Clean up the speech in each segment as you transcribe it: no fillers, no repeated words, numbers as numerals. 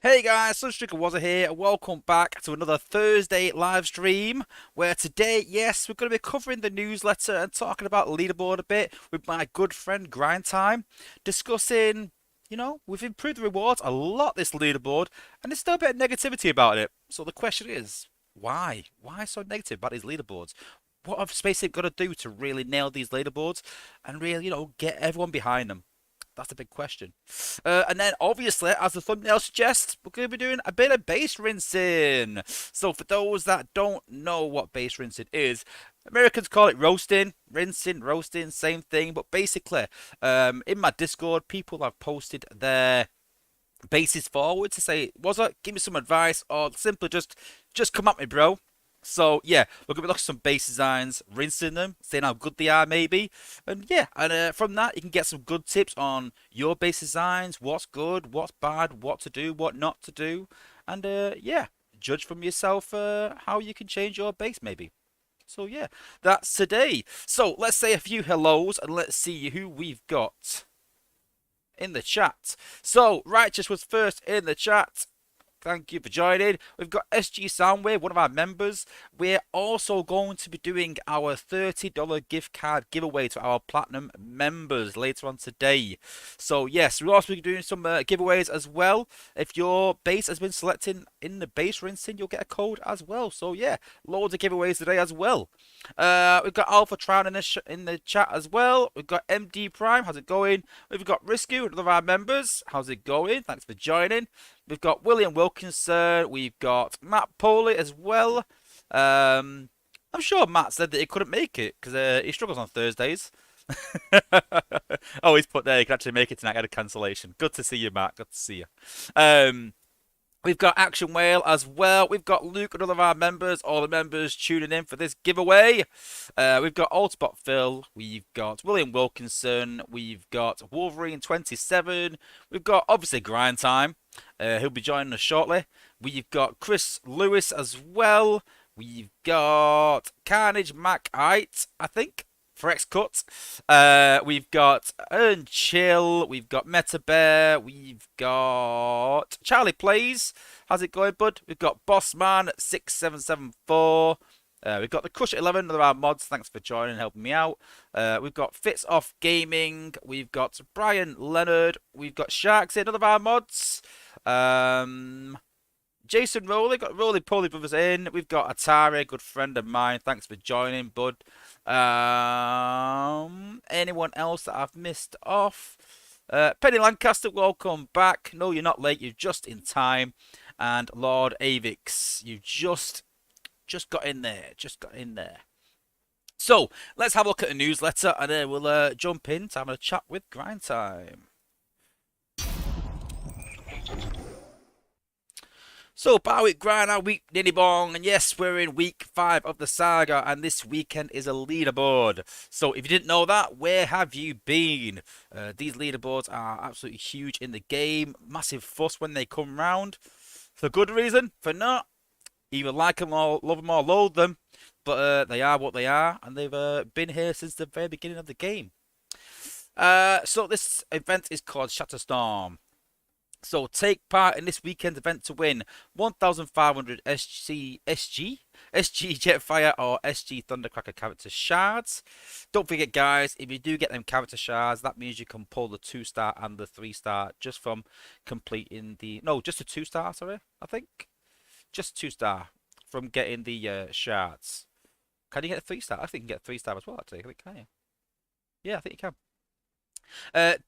Hey guys, Sunstreaker Wozza here. Welcome back to another Thursday live stream where today, yes, we're going to be covering the newsletter and talking about Leaderboard a bit with my good friend Grind Time, discussing, we've improved the rewards a lot this Leaderboard and there's still a bit of negativity about it. So the question is, why? Why so negative about these Leaderboards? What have SpaceX got to do to really nail these Leaderboards and really, get everyone behind them? That's the big question. And then, obviously, as the thumbnail suggests, we're going to be doing a bit of base rinsing. So, for those that don't know what base rinsing is, Americans call it roasting, rinsing, roasting, same thing. But basically, in my Discord, people have posted their bases forward to say, Wozza, give me some advice, or simply just come at me, bro. So yeah, we're gonna be looking at some base designs, rinsing them, seeing how good they are, maybe, and yeah, and from that you can get some good tips on your base designs, what's good, what's bad, what to do, what not to do, and yeah, judge from yourself how you can change your base, maybe. So yeah, that's today. So let's say a few hellos and let's see who we've got in the chat. So Righteous was first in the chat. Thank you for joining. We've got SG Soundwave, one of our members. We're also going to be doing our $30 gift card giveaway to our Platinum members later on today. So, yes, we'll also be doing some giveaways as well. If your base has been selected in the base rinsing, you'll get a code as well. So, yeah, loads of giveaways today as well. We've got Alpha Trout in the chat as well. We've got MD Prime. How's it going? We've got Risku, another of our members. How's it going? Thanks for joining. We've got William Wilkinson. We've got Matt Poley as well. I'm sure Matt said that he couldn't make it because he struggles on Thursdays. Oh, he's put there. He can actually make it tonight. Had a cancellation. Good to see you, Matt. Good to see you. We've got Action Whale as well. We've got Luke, another of our members. All the members tuning in for this giveaway. We've got Autobot Phil. We've got William Wilkinson. We've got Wolverine 27. We've got, obviously, Grind Time. He'll be joining us shortly. We've got Chris Lewis as well. We've got Carnage Macite, I think, for X-Cut. We've got Earn Chill. We've got Meta Bear. We've got Charlie Plays. How's it going, bud? We've got Bossman 6774. We've got the Crush 11, another of our mods. Thanks for joining and helping me out. We've got Fits Off Gaming. We've got Brian Leonard. We've got Sharks, another of our mods. Jason Rowley, got Rowley Poly Brothers in. We've got Atari, good friend of mine. Thanks for joining, bud. Anyone else that I've missed off? Penny Lancaster, welcome back. No, you're not late. You're just in time. And Lord Avix, you just got in there. Just got in there. So let's have a look at the newsletter, and then we'll jump into having a chat with Grind Time. So, Barwick Grind, our week Niddy Bong, and yes, we're in week 5 of the saga, and this weekend is a leaderboard. So, if you didn't know that, where have you been? These leaderboards are absolutely huge in the game, massive fuss when they come round. For good reason, for not. Either like them or love them or loathe them, but they are what they are, and they've been here since the very beginning of the game. So, this event is called Shatterstorm. So take part in this weekend event to win 1,500 SG Jetfire or SG Thundercracker character shards. Don't forget, guys, if you do get them character shards, that means you can pull the 2-star and the 3-star just from completing the... No, just a 2-star, sorry, I think. Just 2-star from getting the shards. Can you get a 3-star? I think you can get a 3-star as well, actually. Can you? Yeah, I think you can.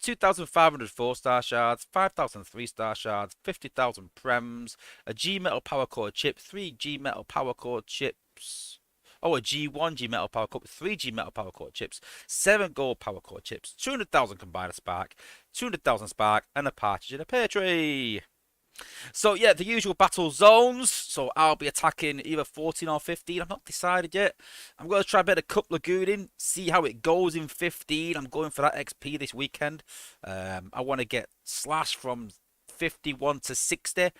2,500 4-star shards, 5,000 3-star shards, 50,000 prems, a G Metal Power Core chip, 3 G Metal Power Core chips, a G1 G Metal Power Core, 3 G Metal Power Core chips, 7 Gold Power Core chips, 200,000 Combiner Spark, 200,000 Spark, and a partridge in a pear tree. So yeah, the usual battle zones. So I'll be attacking either 14 or 15. I'm not decided yet. I'm going to try a bit of Cup Lagoon, see how it goes in 15. I'm going for that XP this weekend. I want to get Slash from 51 to 60.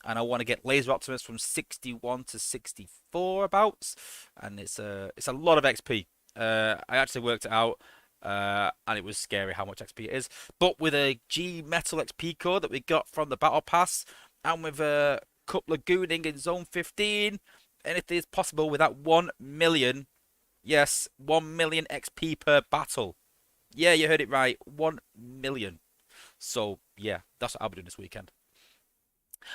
And I want to get Laser Optimus from 61 to 64 abouts. And it's a lot of XP. I actually worked it out. And it was scary how much XP it is. But with a G Metal XP code that we got from the Battle Pass, and with a couple of gooning in zone 15. Anything is possible with that 1 million. Yes, 1 million XP per battle. Yeah, you heard it right. 1 million. So, yeah, that's what I'll be doing this weekend.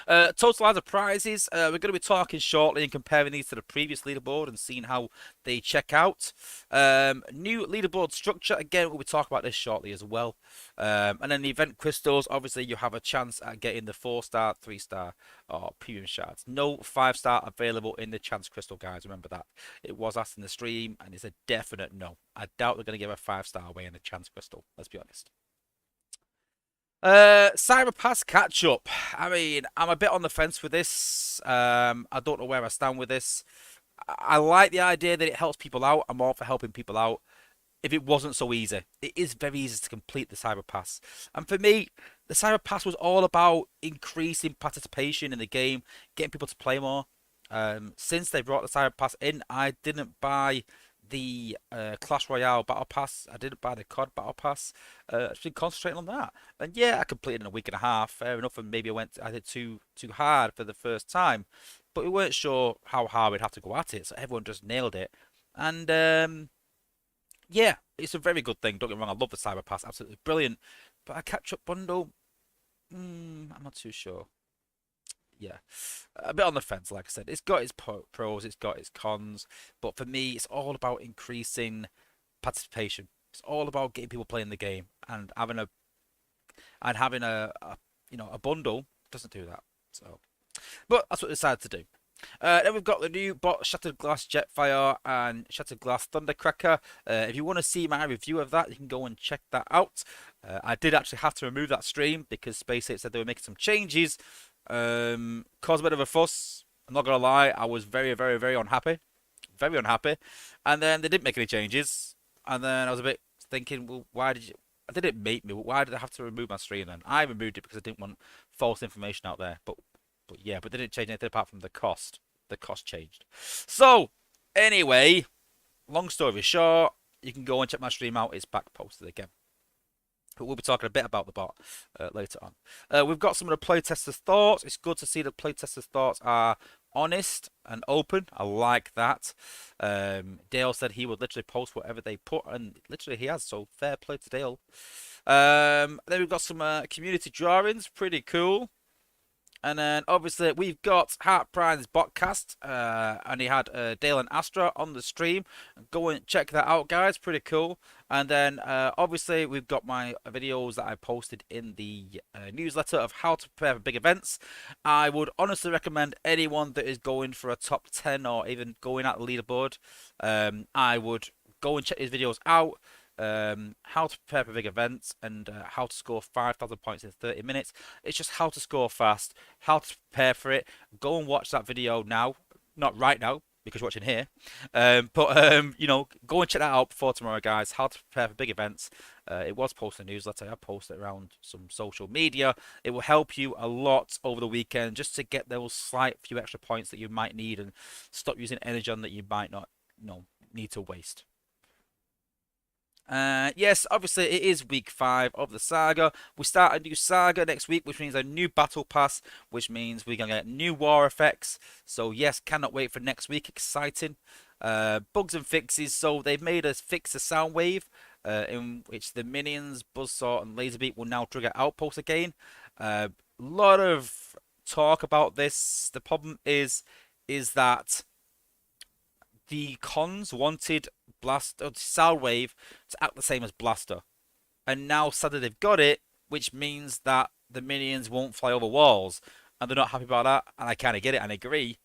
Total odds of prizes. We're going to be talking shortly and comparing these to the previous leaderboard and seeing how they check out. New leaderboard structure. Again, we'll be talking about this shortly as well. And then the event crystals. Obviously, you have a chance at getting the 4-star, 3-star, or premium shards. No 5-star available in the chance crystal, guys. Remember that. It was asked in the stream, and it's a definite no. I doubt they're going to give a 5-star away in the chance crystal. Let's be honest. Cyber Pass catch up. I mean, I'm a bit on the fence with this. I don't know where I stand with this. I like the idea that it helps people out. I'm all for helping people out. If it wasn't so easy, it is very easy to complete the Cyber Pass. And for me, the Cyber Pass was all about increasing participation in the game, getting people to play more. Since they brought the Cyber Pass in, I didn't buy the Clash Royale Battle Pass. I didn't buy the COD Battle Pass. I've been concentrating on that. And yeah, I completed in a week and a half. Fair enough. And maybe I did too hard for the first time. But we weren't sure how hard we'd have to go at it. So everyone just nailed it. And yeah, it's a very good thing. Don't get me wrong. I love the Cyber Pass. Absolutely brilliant. But a catch-up bundle, I'm not too sure. Yeah, a bit on the fence, like I said. It's got its pros, it's got its cons, but for me, it's all about increasing participation. It's all about getting people playing the game and having a bundle doesn't do that. So, but that's what they decided to do. Then we've got the new bot Shattered Glass Jetfire and Shattered Glass Thundercracker. If you want to see my review of that, you can go and check that out. I did actually have to remove that stream because SpaceX said they were making some changes. Caused a bit of a fuss. I'm not gonna lie, I was very, very, very unhappy. Very unhappy. And then they didn't make any changes. And then I was a bit thinking, well, why did you... I didn't make me, but why did I have to remove my stream then? I removed it because I didn't want false information out there. But yeah, but they didn't change anything apart from the cost. The cost changed. So, anyway, long story short, you can go and check my stream out. It's back posted again. But we'll be talking a bit about the bot later on. We've got some of the playtesters' thoughts. It's good to see the playtesters' thoughts are honest and open. I like that. Dale said he would literally post whatever they put, and literally he has, so fair play to Dale. Then we've got some community drawings. Pretty cool. And then obviously we've got Heart Prime's botcast, and he had Dale and Astra on the stream. Go and check that out, guys. Pretty cool. And then obviously we've got my videos that I posted in the newsletter of how to prepare for big events. I would honestly recommend anyone that is going for a top 10 or even going at the leaderboard. I would go and check these videos out. How to prepare for big events and how to score 5,000 points in 30 minutes. It's just how to score fast, how to prepare for it. Go and watch that video now. Not right now, because you're watching here. You know, go and check that out before tomorrow, guys. How to prepare for big events. It was posted in the newsletter. I posted it around some social media. It will help you a lot over the weekend just to get those slight few extra points that you might need and stop using energy on that you might not, need to waste. Yes, obviously it is week 5 of the saga. We start a new saga next week, which means a new battle pass, which means we're gonna get new war effects. So yes, cannot wait for next week. Exciting. Bugs and fixes. So they've made us fix the sound wave, in which the minions, Buzzsaw, and Laserbeak will now trigger outposts again. A lot of talk about this. The problem is that the cons wanted Soundwave to act the same as Blaster, and now sadly they've got it, which means that the minions won't fly over walls, and they're not happy about that. And I kind of get it and agree,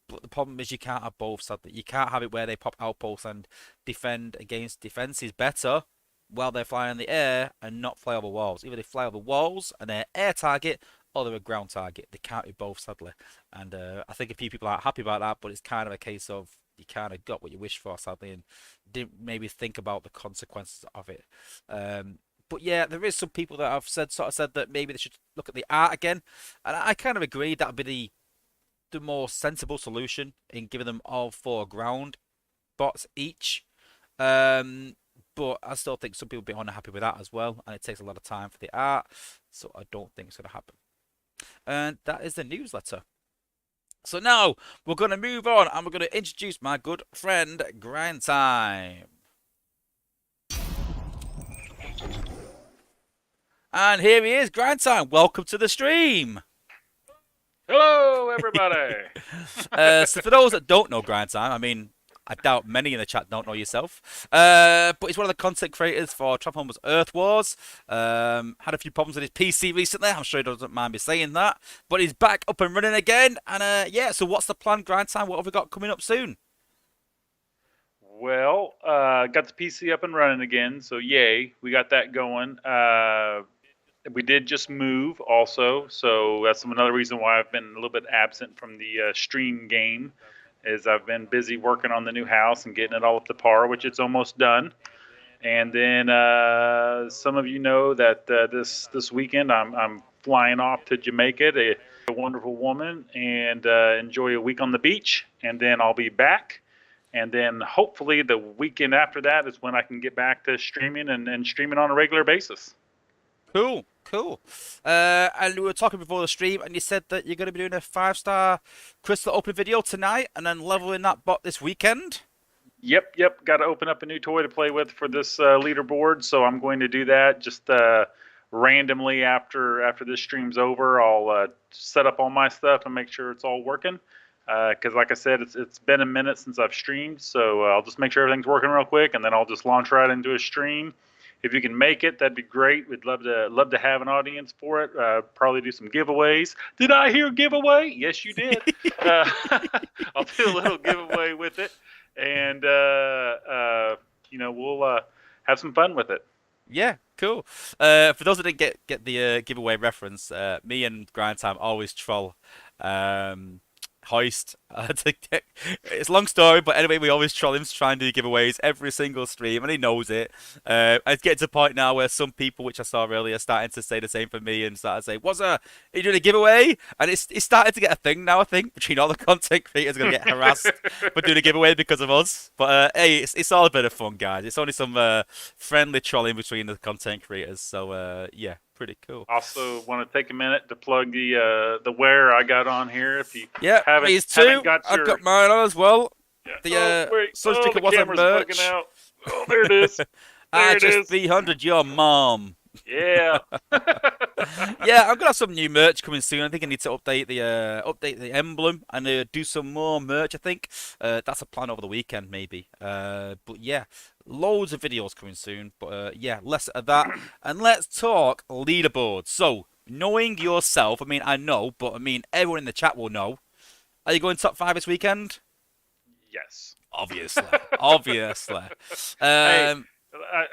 but the problem is you can't have both. Sadly, you can't have it where they pop outposts and defend against defenses better while they're flying in the air and not fly over walls. Either they fly over walls and they're air target, or they're a ground target. They can't do both, sadly. And I think a few people aren't happy about that, but it's kind of a case of you kind of got what you wished for, sadly, and didn't maybe think about the consequences of it. But yeah, there is some people that have said that maybe they should look at the art again, and I kind of agree that would be the more sensible solution in giving them all 4 ground bots each. But I still think some people will be unhappy with that as well, and it takes a lot of time for the art, so I don't think it's going to happen. And that is the newsletter. So now we're going to move on and we're going to introduce my good friend Grind Time. And here he is, Grind Time. Welcome to the stream. Hello, everybody. So for those that don't know Grind Time, I mean, I doubt many in the chat don't know yourself. But he's one of the content creators for Transformers Earth Wars. Had a few problems with his PC recently. I'm sure he doesn't mind me saying that. But he's back up and running again. And yeah, so what's the plan, Grind Time? What have we got coming up soon? Well, got the PC up and running again, so yay, we got that going. We did just move also, so that's another reason why I've been a little bit absent from the stream game, is I've been busy working on the new house and getting it all up to par, which it's almost done. And then some of you know that this weekend I'm flying off to Jamaica to a wonderful woman and enjoy a week on the beach, and then I'll be back. And then hopefully the weekend after that is when I can get back to streaming and streaming on a regular basis. Cool, cool. And we were talking before the stream, and you said that you're going to be doing a 5-star crystal open video tonight, and then leveling that bot this weekend. Yep. Got to open up a new toy to play with for this leaderboard, so I'm going to do that just randomly after this stream's over. I'll set up all my stuff and make sure it's all working. Because like I said, it's been a minute since I've streamed, so I'll just make sure everything's working real quick, and then I'll just launch right into a stream. If you can make it, that'd be great. We'd love to have an audience for it. Probably do some giveaways. Did I hear giveaway? Yes, you did. I'll do a little giveaway with it, and we'll have some fun with it. Yeah, cool. For those that didn't get the giveaway reference, me and Grind Time always troll Hoist. It's a long story, but anyway, we always troll him to try and do giveaways every single stream, and he knows it. It's getting to a point now where some people, which I saw earlier, are starting to say the same for me and start to say, "Wozza, are you doing a giveaway?" And it's starting to get a thing now, I think, between all the content creators going to get harassed for doing a giveaway because of us. But hey, it's all a bit of fun, guys. It's only some friendly trolling between the content creators. So yeah. Pretty cool. Also, want to take a minute to plug the wear I got on here. If you please too. Haven't got I've got mine on as well. Yeah. The Sunstreaker Wozza merch. Out. Oh, there it is. I just 300 your mom. Yeah. Yeah, I'm gonna have some new merch coming soon. I think I need to update the emblem and do some more merch. I think that's a plan over the weekend, maybe. But yeah, loads of videos coming soon. But yeah, less of that, and let's talk leaderboards. So, knowing yourself, I mean, I know, but I mean, everyone in the chat will know. Are you going top 5 this weekend? Yes. Obviously, obviously. Hey,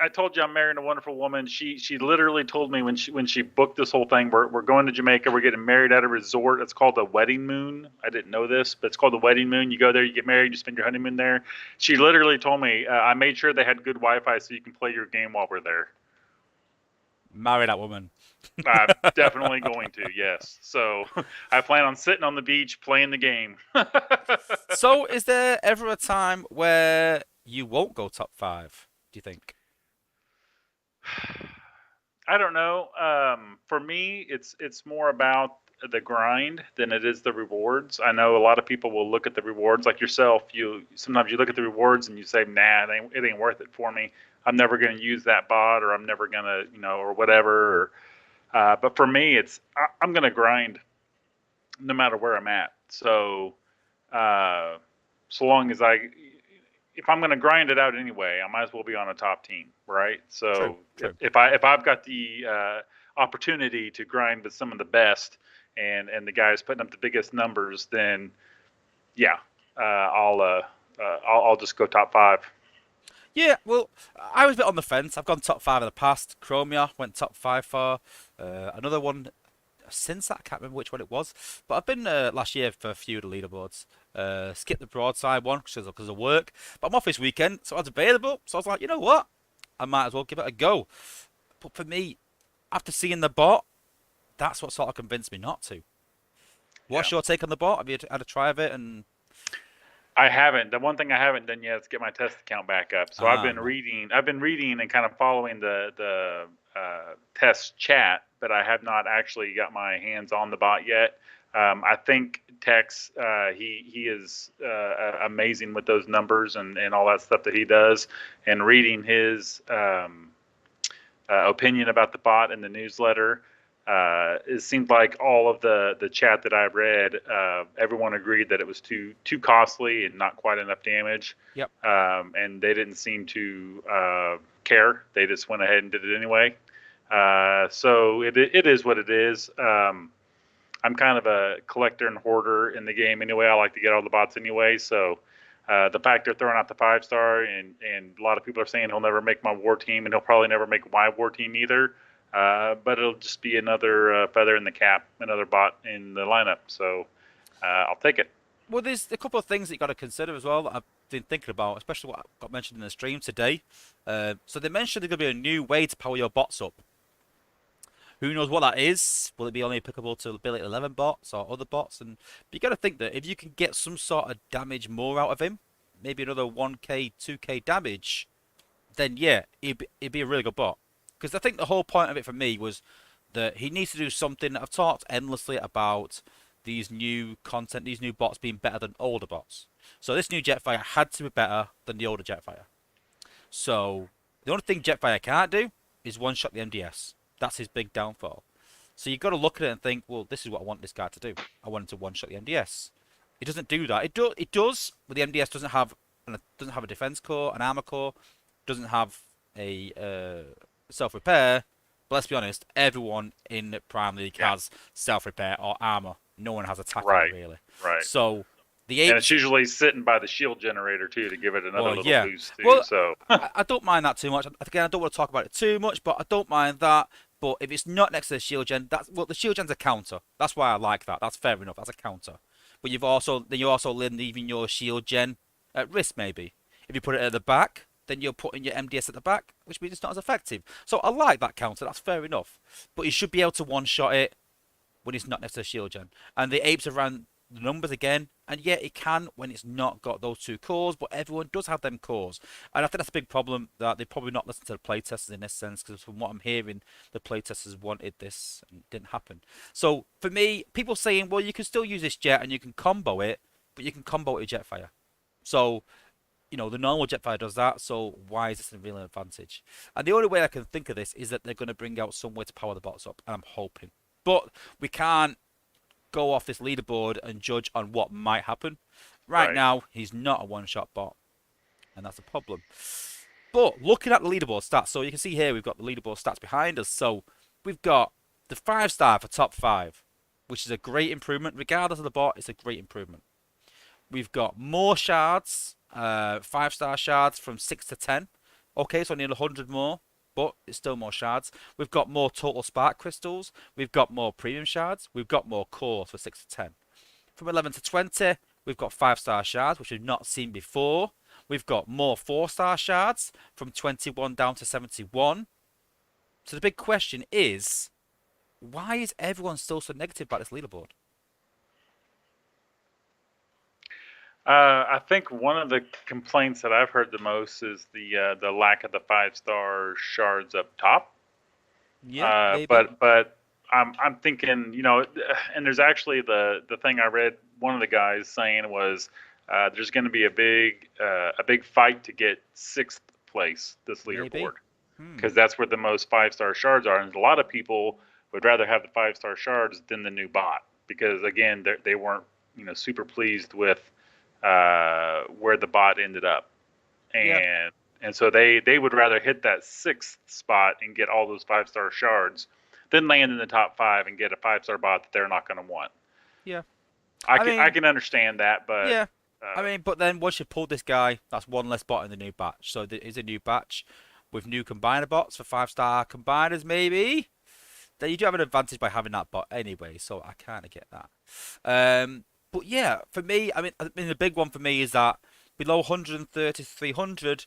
I told you I'm marrying a wonderful woman. She literally told me when she booked this whole thing, we're going to Jamaica. We're getting married at a resort. It's called the Wedding Moon. I didn't know this, but it's called the Wedding Moon. You go there, you get married, you spend your honeymoon there. She literally told me I made sure they had good Wi-Fi so you can play your game while we're there. Marry that woman. I'm definitely going to, yes. So I plan on sitting on the beach playing the game. So is there ever a time where you won't go top 5? Do you think? I don't know. For me, it's more about the grind than it is the rewards. I know a lot of people will look at the rewards, like yourself. Sometimes you look at the rewards and you say, "Nah, it ain't worth it for me. I'm never going to use that bot, or I'm never going to, or whatever." But for me, I'm going to grind no matter where I'm at. So, so long as if I'm going to grind it out anyway, I might as well be on a top team, right? So True. if I've got the opportunity to grind with some of the best and the guys putting up the biggest numbers, then yeah, I'll just go top 5. Yeah, well, I was a bit on the fence. I've gone top 5 in the past. Chromia went top 5 for another one since that. I can't remember which one it was, but I've been last year for a few of the leaderboards. Skipped the broadside one because of work, but I'm off this weekend, so I was available. So I was like, you know what, I might as well give it a go. But for me, after seeing the bot, that's what sort of convinced me not to. What's your take on the bot? Have you had a try of it? And I haven't. The one thing I haven't done yet is get my test account back up. So I've been reading and kind of following the test chat, but I have not actually got my hands on the bot yet. I think Tex, he is amazing with those numbers and all that stuff that he does. And reading his opinion about the bot in the newsletter, it seemed like all of the chat that I read, everyone agreed that it was too costly and not quite enough damage. Yep. And they didn't seem to care. They just went ahead and did it anyway. So it is what it is. I'm kind of a collector and hoarder in the game anyway. I like to get all the bots anyway. So the fact they're throwing out the 5-star and a lot of people are saying he'll never make my war team and he'll probably never make my war team either. But it'll just be another feather in the cap, another bot in the lineup. So I'll take it. Well, there's a couple of things that you got to consider as well that I've been thinking about, especially what got mentioned in the stream today. So they mentioned there's going to be a new way to power your bots up. Who knows what that is? Will it be only applicable to ability 11 bots or other bots? But you got to think that if you can get some sort of damage more out of him, maybe another 1k, 2k damage, then yeah, it'd be a really good bot. Because I think the whole point of it for me was that he needs to do something. I've talked endlessly about these new content, these new bots being better than older bots. So this new Jetfire had to be better than the older Jetfire. So the only thing Jetfire can't do is one-shot the MDS. That's his big downfall. So you've got to look at it and think, well, this is what I want this guy to do. I want him to one-shot the MDS. It doesn't do that. It does, but the MDS doesn't have a defense core, an armor core, doesn't have a self-repair. But let's be honest, everyone in Prime League has self-repair or armor. No one has attack really. Right. So the and it's usually sitting by the shield generator too to give it another little boost too. Well, so I don't mind that too much. Again, I don't want to talk about it too much, but I don't mind that. But if it's not next to the shield gen, the shield gen's a counter. That's why I like that. That's fair enough. That's a counter. But you're also leaving your shield gen at risk maybe. If you put it at the back, then you're putting your MDS at the back, which means it's not as effective. So I like that counter. That's fair enough. But you should be able to one-shot it when it's not next to the shield gen. And the apes around the numbers again, and yeah, it can when it's not got those two cores, but everyone does have them cores. And I think that's a big problem that they probably not listened to the playtesters in this sense, because from what I'm hearing, the playtesters wanted this and it didn't happen. So for me, people saying, well, you can still use this jet and you can combo it, but you can combo it with Jetfire. So, you know, the normal Jetfire does that, so why is this a real advantage? And the only way I can think of this is that they're going to bring out some way to power the bots up, and I'm hoping. But we can't go off this leaderboard and judge on what might happen. Right now, he's not a one-shot bot, and that's a problem. But looking at the leaderboard stats, so you can see here we've got the leaderboard stats behind us. So we've got the 5-star for top 5, which is a great improvement. Regardless of the bot, it's a great improvement. We've got more shards, 5-star shards from 6 to 10. Okay, so nearly 100 more. But it's still more shards. We've got more total spark crystals. We've got more premium shards. We've got more cores for 6 to 10. From 11 to 20, we've got 5-star shards, which we've not seen before. We've got more 4-star shards from 21 down to 71. So the big question is, why is everyone still so negative about this leaderboard? I think one of the complaints that I've heard the most is the lack of the 5-star shards up top. Yeah, maybe. But I'm thinking, you know, and there's actually the thing I read. One of the guys saying was there's going to be a big fight to get 6th place this leaderboard because that's where the most 5-star shards are, and a lot of people would rather have the 5-star shards than the new bot because again they weren't super pleased with where the bot ended up, and so they would rather hit that 6th spot and get all those 5-star shards than land in the top 5 and get a 5-star bot that they're not going to want. Yeah, I can understand that, but yeah, I mean, but then once you pull this guy, that's one less bot in the new batch. So there is a new batch with new combiner bots for 5-star combiners, maybe. Then you do have an advantage by having that bot anyway, so I kind of get that. But yeah, for me, I mean, the big one for me is that below 130 to 300,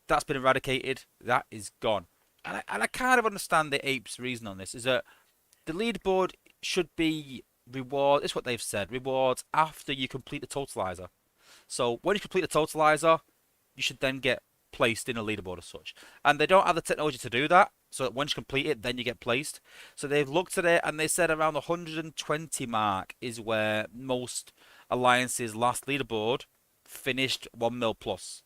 that's been eradicated. That is gone. And I kind of understand the apes' reason on this, is that the leaderboard should be reward. It's what they've said. Rewards after you complete the totalizer. So when you complete the totalizer, you should then get placed in a leaderboard as such. And they don't have the technology to do that. So that once you complete it, then you get placed. So they've looked at it and they said around the 120 mark is where most alliances' last leaderboard finished 1 mil plus.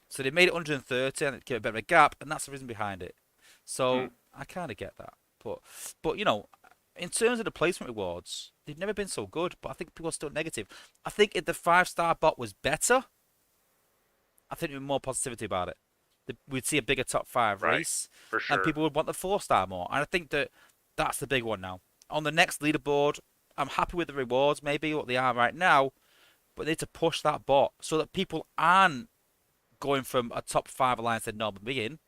So they made it 130 and it gave a bit of a gap, and that's the reason behind it. Hmm. So I kind of get that, but you know, in terms of the placement rewards, they've never been so good. But I think people are still negative. I think if the 5-star bot was better, I think there'd be more positivity about it. We'd see a bigger top five Right. race, For and sure. people would want the 4-star more. And I think that that's the big one now. On the next leaderboard, I'm happy with the rewards, maybe what they are right now, but they need to push that bot so that people aren't going from a top 5 alliance they'd normally be in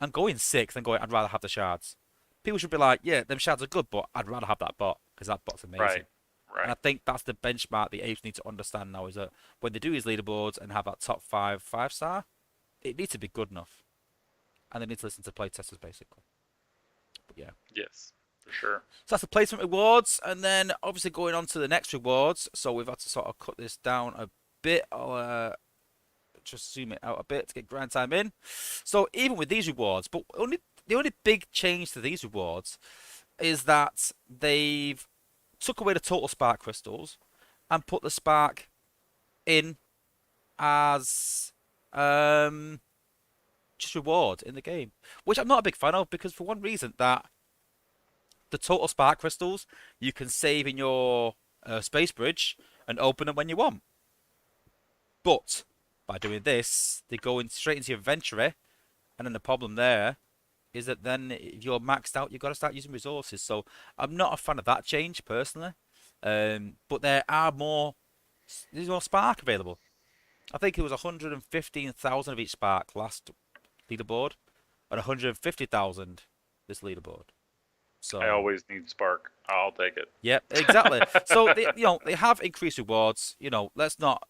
and going sixth and going, I'd rather have the shards. People should be like, yeah, them shards are good, but I'd rather have that bot because that bot's Right. amazing. And I Right. think that's the benchmark the apes need to understand now is that when they do these leaderboards and have that top 5 star, it needs to be good enough. And they need to listen to play testers basically. But yeah. Yes. For sure. So that's the placement rewards, and then obviously going on to the next rewards. So we've had to sort of cut this down a bit. I'll just zoom it out a bit to get grind time in. So even with these rewards, but the only big change to these rewards is that they've took away the total spark crystals and put the spark in as just reward in the game, which I'm not a big fan of because for one reason that the total spark crystals you can save in your space bridge and open them when you want. But by doing this, they go in straight into your inventory, and then the problem there is that then if you're maxed out, you've got to start using resources. So I'm not a fan of that change personally. But there's more spark available. I think it was 115,000 of each spark last leaderboard, and 150,000 this leaderboard. I So always need spark. I'll take it. yeah, exactly. So they have increased rewards. Let's not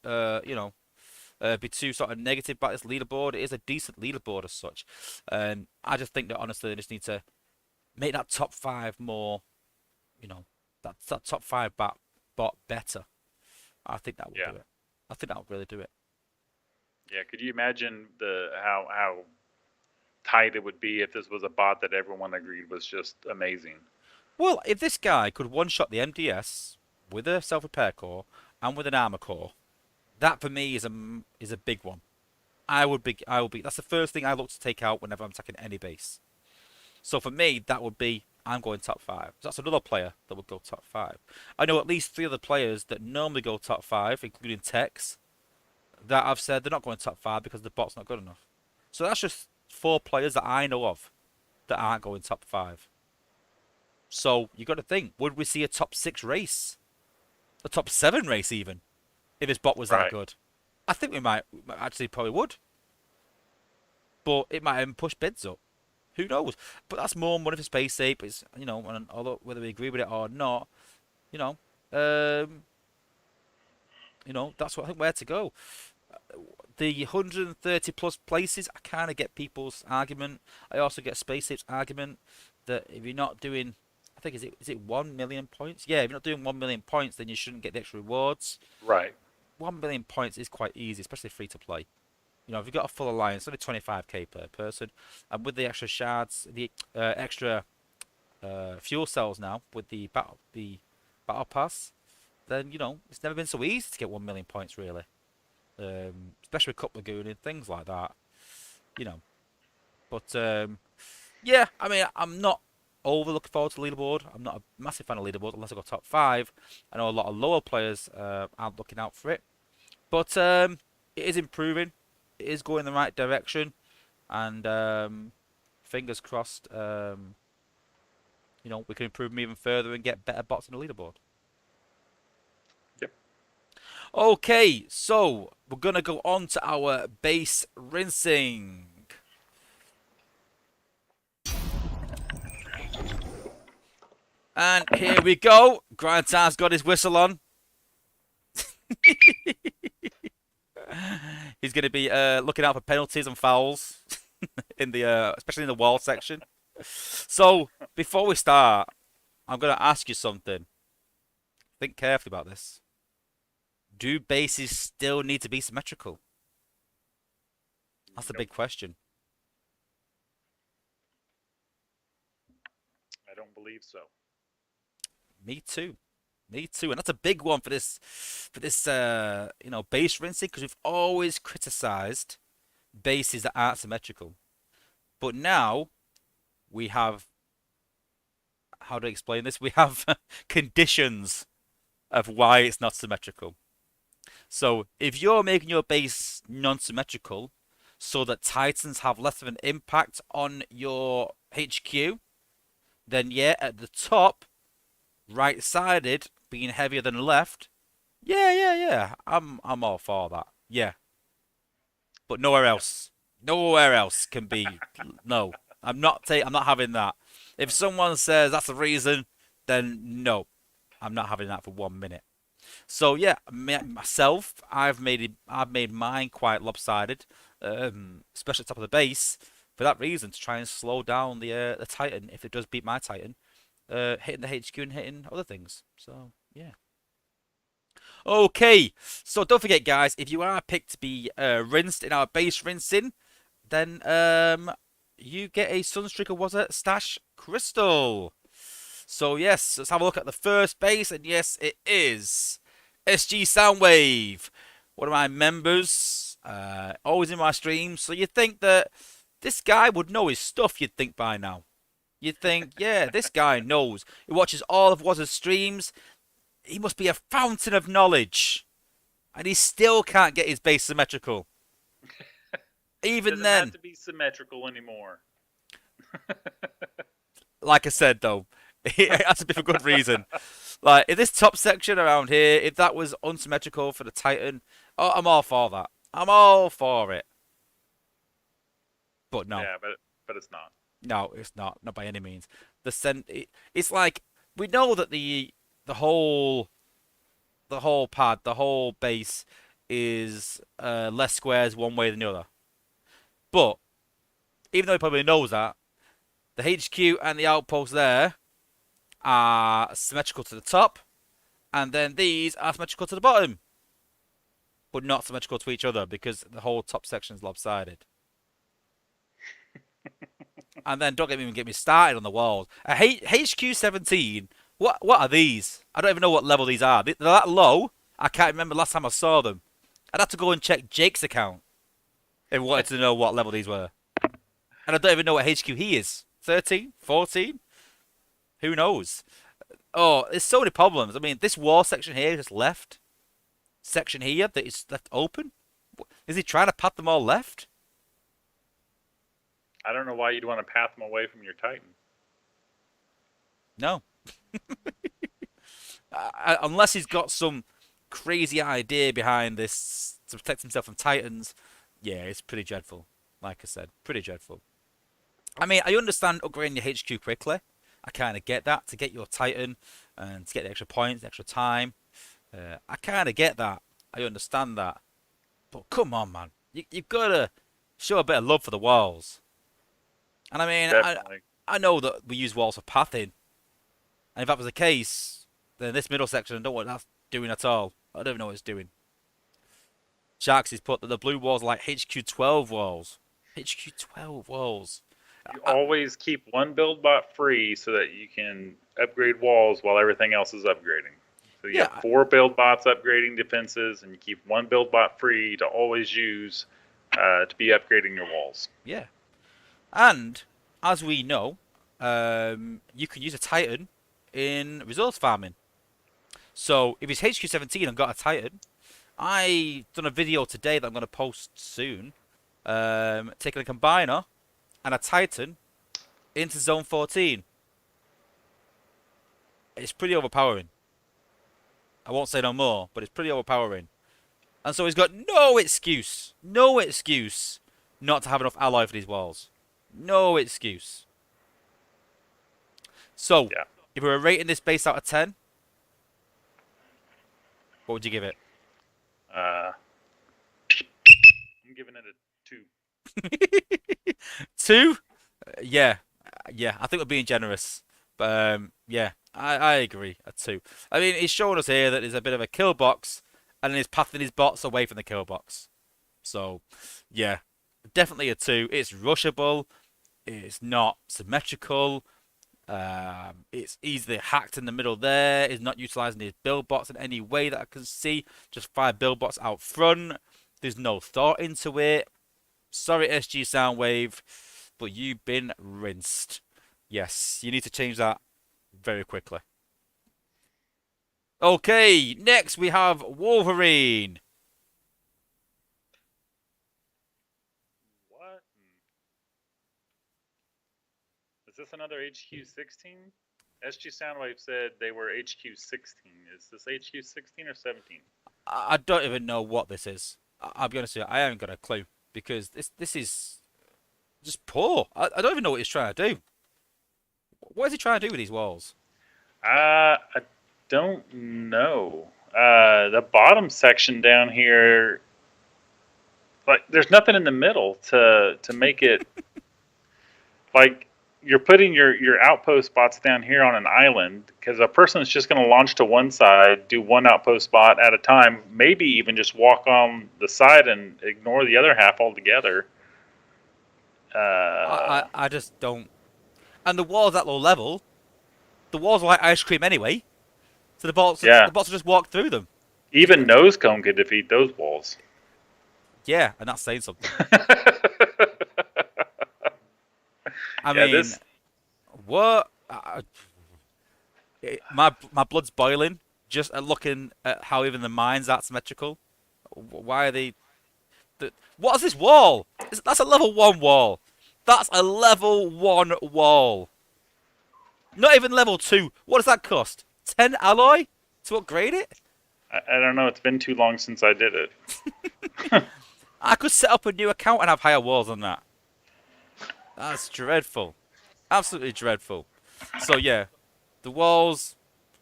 be too sort of negative about this leaderboard. It is a decent leaderboard as such. I just think that honestly they just need to make that top 5 more, that top 5 bot better. I think that will Yeah. do it. I think that will really do it. Yeah. Could you imagine the how tight it would be if this was a bot that everyone agreed was just amazing? Well, if this guy could one-shot the MDS with a self-repair core and with an armor core, that for me is a big one. I would be. That's the first thing I look to take out whenever I'm attacking any base. So for me, that would be I'm going top 5. So that's another player that would go top 5. I know at least 3 other players that normally go top 5, including Tex, that I've said they're not going top 5 because the bot's not good enough. So that's just 4 players that I know of that aren't going top 5. So you got to think, would we see a top 6 race, a top 7 race even, if his bot was that Right. good? I think we might actually probably would, but it might even push bids up. Who knows? But that's more money for Space Ape. It's and although whether we agree with it or not, you know, um, that's what I think where to go. The 130 plus places, I kind of get people's argument. I also get Space Ape's argument that if you're not doing, I think is it 1 million points? Yeah, if you're not doing 1 million points, then you shouldn't get the extra rewards. Right. 1 million points is quite easy, especially free to play. If you've got a full alliance, only 25k per person, and with the extra shards, the extra fuel cells now with the battle pass, then it's never been so easy to get 1 million points really. Especially with Cup Lagoon and things like that. You know, but yeah, I mean, I'm not over looking forward to the leaderboard. I'm not a massive fan of leaderboard unless I go top 5. I know a lot of lower players aren't looking out for it, but it is improving. It is going in the right direction, and fingers crossed. We can improve them even further and get better bots in the leaderboard. Yep. Okay, so we're gonna go on to our base rinsing. And here we go. Grindtime's got his whistle on. He's going to be looking out for penalties and fouls in the especially in the wall section. So before we start, I'm going to ask you something. Think carefully about this. Do bases still need to be symmetrical? That's the Nope. big question. I don't believe so. Me too. Me too. And that's a big one for this base rinsing because we've always criticized bases that aren't symmetrical. But now we have, how do I explain this? We have conditions of why it's not symmetrical. So if you're making your base non-symmetrical so that Titans have less of an impact on your HQ, then yeah, at the top, right-sided being heavier than left, yeah. I'm all for that. Yeah. But nowhere Yep. else. Nowhere else can be. No. I'm not having that. If someone says that's the reason, then no. I'm not having that for 1 minute. So yeah, myself, I've made mine quite lopsided, especially at the top of the base, for that reason to try and slow down the Titan if it does beat my Titan, hitting the HQ and hitting other things. So yeah. Okay, so don't forget, guys, if you are picked to be rinsed in our base rinsing, then you get a Sunstreaker Wozza Stash Crystal. So yes, let's have a look at the first base, and yes, it is SG Soundwave, one of my members, always in my streams. So you'd think that this guy would know his stuff. You'd think by now. You'd think, yeah, this guy knows. He watches all of Wozza's streams. He must be a fountain of knowledge, and he still can't get his base symmetrical. Even Doesn't have then, to be symmetrical anymore. like I said though, it has to be for good reason. Like in this top section around here, if that was unsymmetrical for the Titan, oh, I'm all for that. I'm all for it. But no, Yeah, but it's not. no, it's not by any means. It's like we know that the whole pad, the whole base is less squares one way than the other. But even though he probably knows that, the HQ and the outpost there are symmetrical to the top, and then these are symmetrical to the bottom, but not symmetrical to each other because the whole top section is lopsided. And then don't even get me started on the walls. HQ 17. What are these? I don't even know what level these are. They're that low. I can't remember last time I saw them. I'd have to go and check Jake's account if I wanted to know what level these were. And I don't even know what HQ he is. 13? 14? Who knows? Oh, there's so many problems. I mean, this wall section here is left. Section here that is left open. Is he trying to pat them all left? I don't know why you'd want to path them away from your Titan. No. Unless he's got some crazy idea behind this to protect himself from Titans. Yeah, it's pretty dreadful. Like I said, pretty dreadful. I mean, I understand upgrading your HQ quickly. I kind of get that to get your Titan and to get the extra points, the extra time. I kind of get that. I understand that. But come on, man. You've got to show a bit of love for the walls. And I mean, Definitely. I know that we use walls for pathing. And if that was the case, then this middle section, I don't know what that's doing at all. I don't even know what it's doing. Sharks has put that the blue walls are like HQ12 walls. HQ12 walls. You always keep one build bot free so that you can upgrade walls while everything else is upgrading. So you Yeah, have 4 build bots upgrading defenses, and you keep one build bot free to always use to be upgrading your walls. yeah. And as we know, you can use a Titan in resource farming. So if it's HQ17 and got a Titan, I done a video today that I'm going to post soon, taking a combiner and a Titan into Zone 14. It's pretty overpowering. I won't say no more, but it's pretty overpowering. And so he's got no excuse not to have enough alloy for these walls. No excuse. So, Yeah. if we were rating this base out of 10, what would you give it? I'm giving it a 2. 2? Yeah. Yeah, I think we're being generous. But, yeah, I agree. A 2. I mean, he's showing us here that there's a bit of a kill box, and then he's pathing his bots away from the kill box. So, yeah, definitely a 2. It's rushable. It's not symmetrical. It's easily hacked in the middle there. Is not utilizing his build bots in any way that I can see. Just 5 build bots out front. There's no thought into it. Sorry, SG Soundwave, but you've been rinsed. Yes, you need to change that very quickly. Okay, next we have Wolverine. What? Is this another HQ 16? SG Soundwave said they were HQ 16. Is this HQ 16 or 17? I don't even know what this is. I'll be honest with you, I haven't got a clue because this is just poor. I don't even know what he's trying to do. What is he trying to do with these walls? I don't know. The bottom section down here, like, there's nothing in the middle to make it like you're putting your outpost spots down here on an island because a person is just going to launch to one side, do one outpost spot at a time, maybe even just walk on the side and ignore the other half altogether. I just don't. And the walls at low level, the walls are like ice cream anyway. So Yeah, the bots will just walk through them. even nose cone could defeat those walls. Yeah, and that's saying something. I Yeah, mean, what? My blood's boiling just at looking at how even the mine's that symmetrical. Why are they? What is this wall? That's a level 1 wall. That's a level 1 wall. Not even level 2. What does that cost? 10 alloy to upgrade it? I don't know. It's been too long since I did it. I could set up a new account and have higher walls than that. That's dreadful. Absolutely dreadful. So yeah, the walls.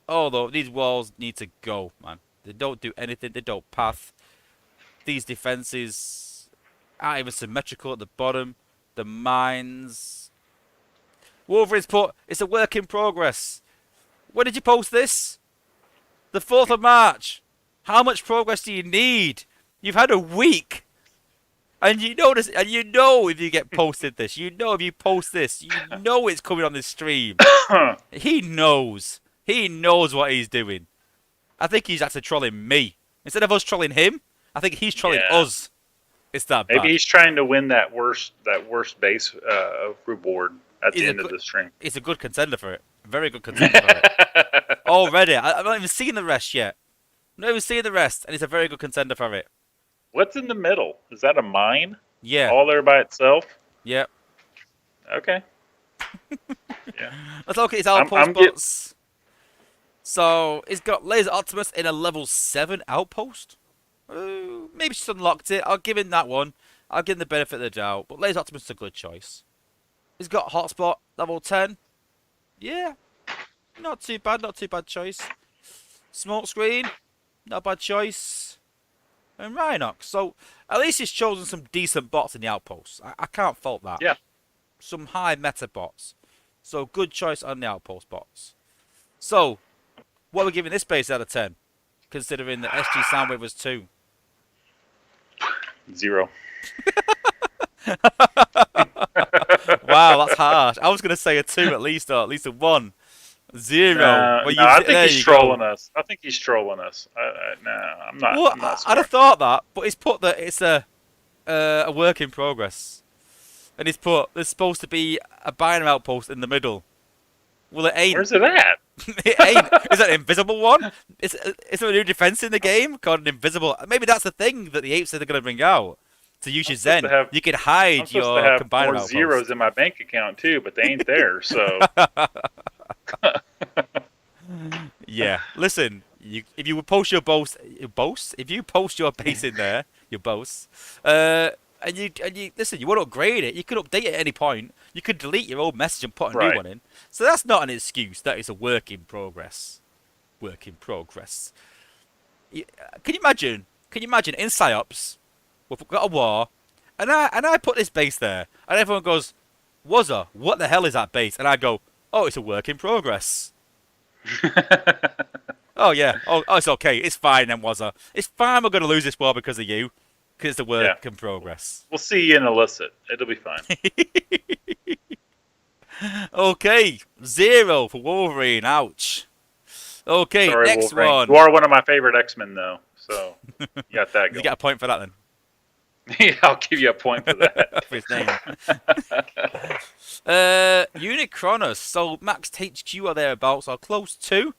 Although these walls need to go, man. They don't do anything. They don't path. These defenses aren't even symmetrical at the bottom. The mines. Wolverine's put, it's a work in progress. When did you post this? The 4th of March. How much progress do you need? You've had a week. And you know this, and you know if you get posted this, you know if you post this, you know it's coming on the stream. He knows. He knows what he's doing. I think he's actually trolling me. Instead of us trolling him, I think he's trolling us. It's that bad. Maybe he's trying to win that worst base reward at the end of the stream. It's a good contender for it. Very good contender for it. Already. I'm not even seeing the rest yet. I'm not even seeing the rest, and it's a very good contender for it. What's in the middle? Is that a mine? Yeah. All there by itself? Yep. Okay. Yeah. Let's look at his outpost bots. So, he's got Laser Optimus in a level 7 outpost. Maybe she's unlocked it. I'll give him that one. I'll give him the benefit of the doubt. But Laser Optimus is a good choice. He's got Hotspot, level 10. Yeah. Not too bad choice. Smokescreen, not a bad choice. And Rhinox. So, at least he's chosen some decent bots in the outposts. I can't fault that. Yeah. Some high meta bots. So, good choice on the outpost bots. So, what are we giving this base out of 10? Considering that SG Soundwave was 2. 0. Wow, that's harsh. I was going to say a 2 at least, or at least a 1. 0. No, I think he's trolling us. I think he's trolling us. No, I'm not. Well, I'm not I'd have thought that, but he's put that it's a work in progress. And he's put there's supposed to be a binary outpost in the middle. Well, it ain't. Where's it at? It ain't. Is that an invisible one? Is there a new defense in the game called an invisible? Maybe that's the thing that the apes said they're going to bring out. To use your Zen, you can hide your combiner more outpost. zeros in my bank account too, but they ain't there. So yeah, listen. If you post your if you post your base in there, your boast, and you listen, you want to upgrade it, you can update it at any point. You could delete your old message and put a new one in. So that's not an excuse. That is a work in progress. Work in progress. Can you imagine? Can you imagine in psyops? We've got a war, and I put this base there, and everyone goes, "Wozza, what the hell is that base?" And I go, "Oh, it's a work in progress." Oh yeah, oh it's okay, it's fine then, Wozza. It's fine. We're gonna lose this war because of you, because it's a work in progress. We'll see you in illicit. It'll be fine. Okay, 0 for Wolverine. Ouch. Okay, Sorry, next Wolverine. You one. are one of my favorite X-Men, though, so you got that Did you get going. a point for that then? Yeah, I'll give you a point for that. For his name. Unicronus. So max HQ or thereabouts, or close to.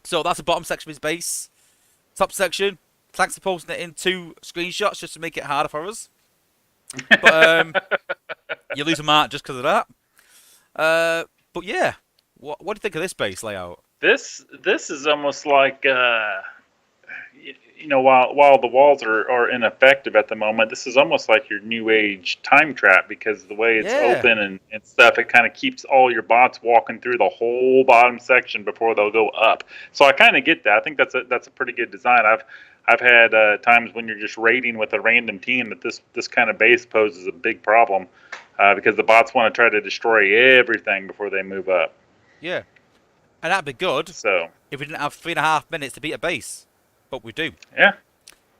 So that's the bottom section of his base. Top section. Thanks for posting it in 2 screenshots just to make it harder for us. But you lose a mark just because of that. But yeah, what do you think of this base layout? This is almost like while the walls are ineffective at the moment, this is almost like your new age time trap because the way it's Yeah, open and stuff, it kind of keeps all your bots walking through the whole bottom section before they'll go up. So I kind of get that. I think that's a pretty good design. I've had times when you're just raiding with a random team that this kind of base poses a big problem because the bots want to try to destroy everything before they move up. yeah, and that'd be good So if we didn't have 3.5 minutes to beat a base, but we do. yeah.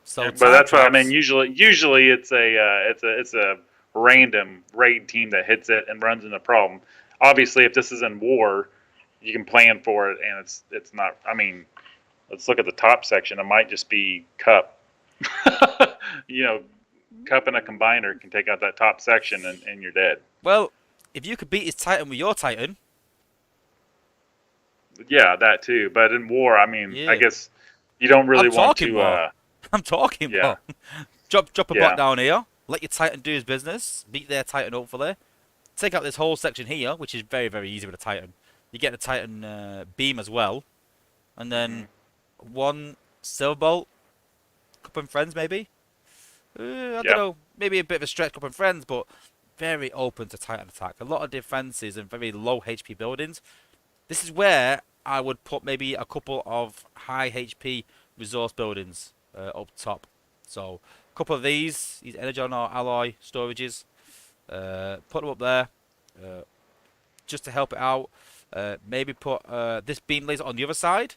So Yeah, but time that's what I mean. traps. Usually it's a random raid team that hits it and runs into a problem. Obviously, if this is in war, you can plan for it, and it's not. I mean, let's look at the top section. It might just be Cup. you know, Cup and a combiner can take out that top section, and you're dead. Well, if you could beat his Titan with your Titan, Yeah, that too. But in war, I mean, I yeah. guess you don't I'm really want talking to. more. I'm talking Yeah, more. Drop a bot yeah, down here. Let your Titan do his business. Beat their Titan hopefully. Take out this whole section here, which is very, very easy with a Titan. You get the Titan beam as well. And hmm, then one Silver Bolt. Cup and Friends maybe? I don't yeah. know. Maybe a bit of a stretch Cup and Friends, but very open to Titan attack. A lot of defenses and very low HP buildings. This is where I would put maybe a couple of high HP resource buildings up top. So a couple of these Energon or Alloy storages. Put them up there just to help it out. Maybe put this beam laser on the other side.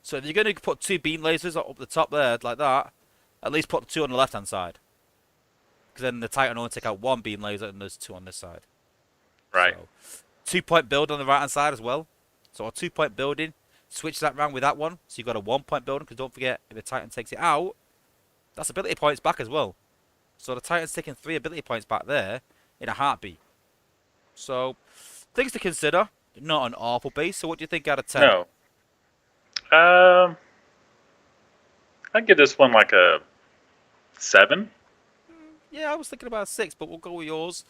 So if you're going to put 2 beam lasers up the top there like that, at least put the 2 on the left hand side. Because then the Titan only take out 1 beam laser and there's 2 on this side. Right. So 2-point build on the right hand side as well. So a 2-point building, switch that round with that one. So you've got a 1-point building because don't forget if the Titan takes it out, that's ability points back as well. So the Titan's taking 3 ability points back there in a heartbeat. So things to consider. Not an awful base. So what do you think out of 10? No. Um, I'd give this one like a 7, Yeah, I was thinking about a 6, but we'll go with yours.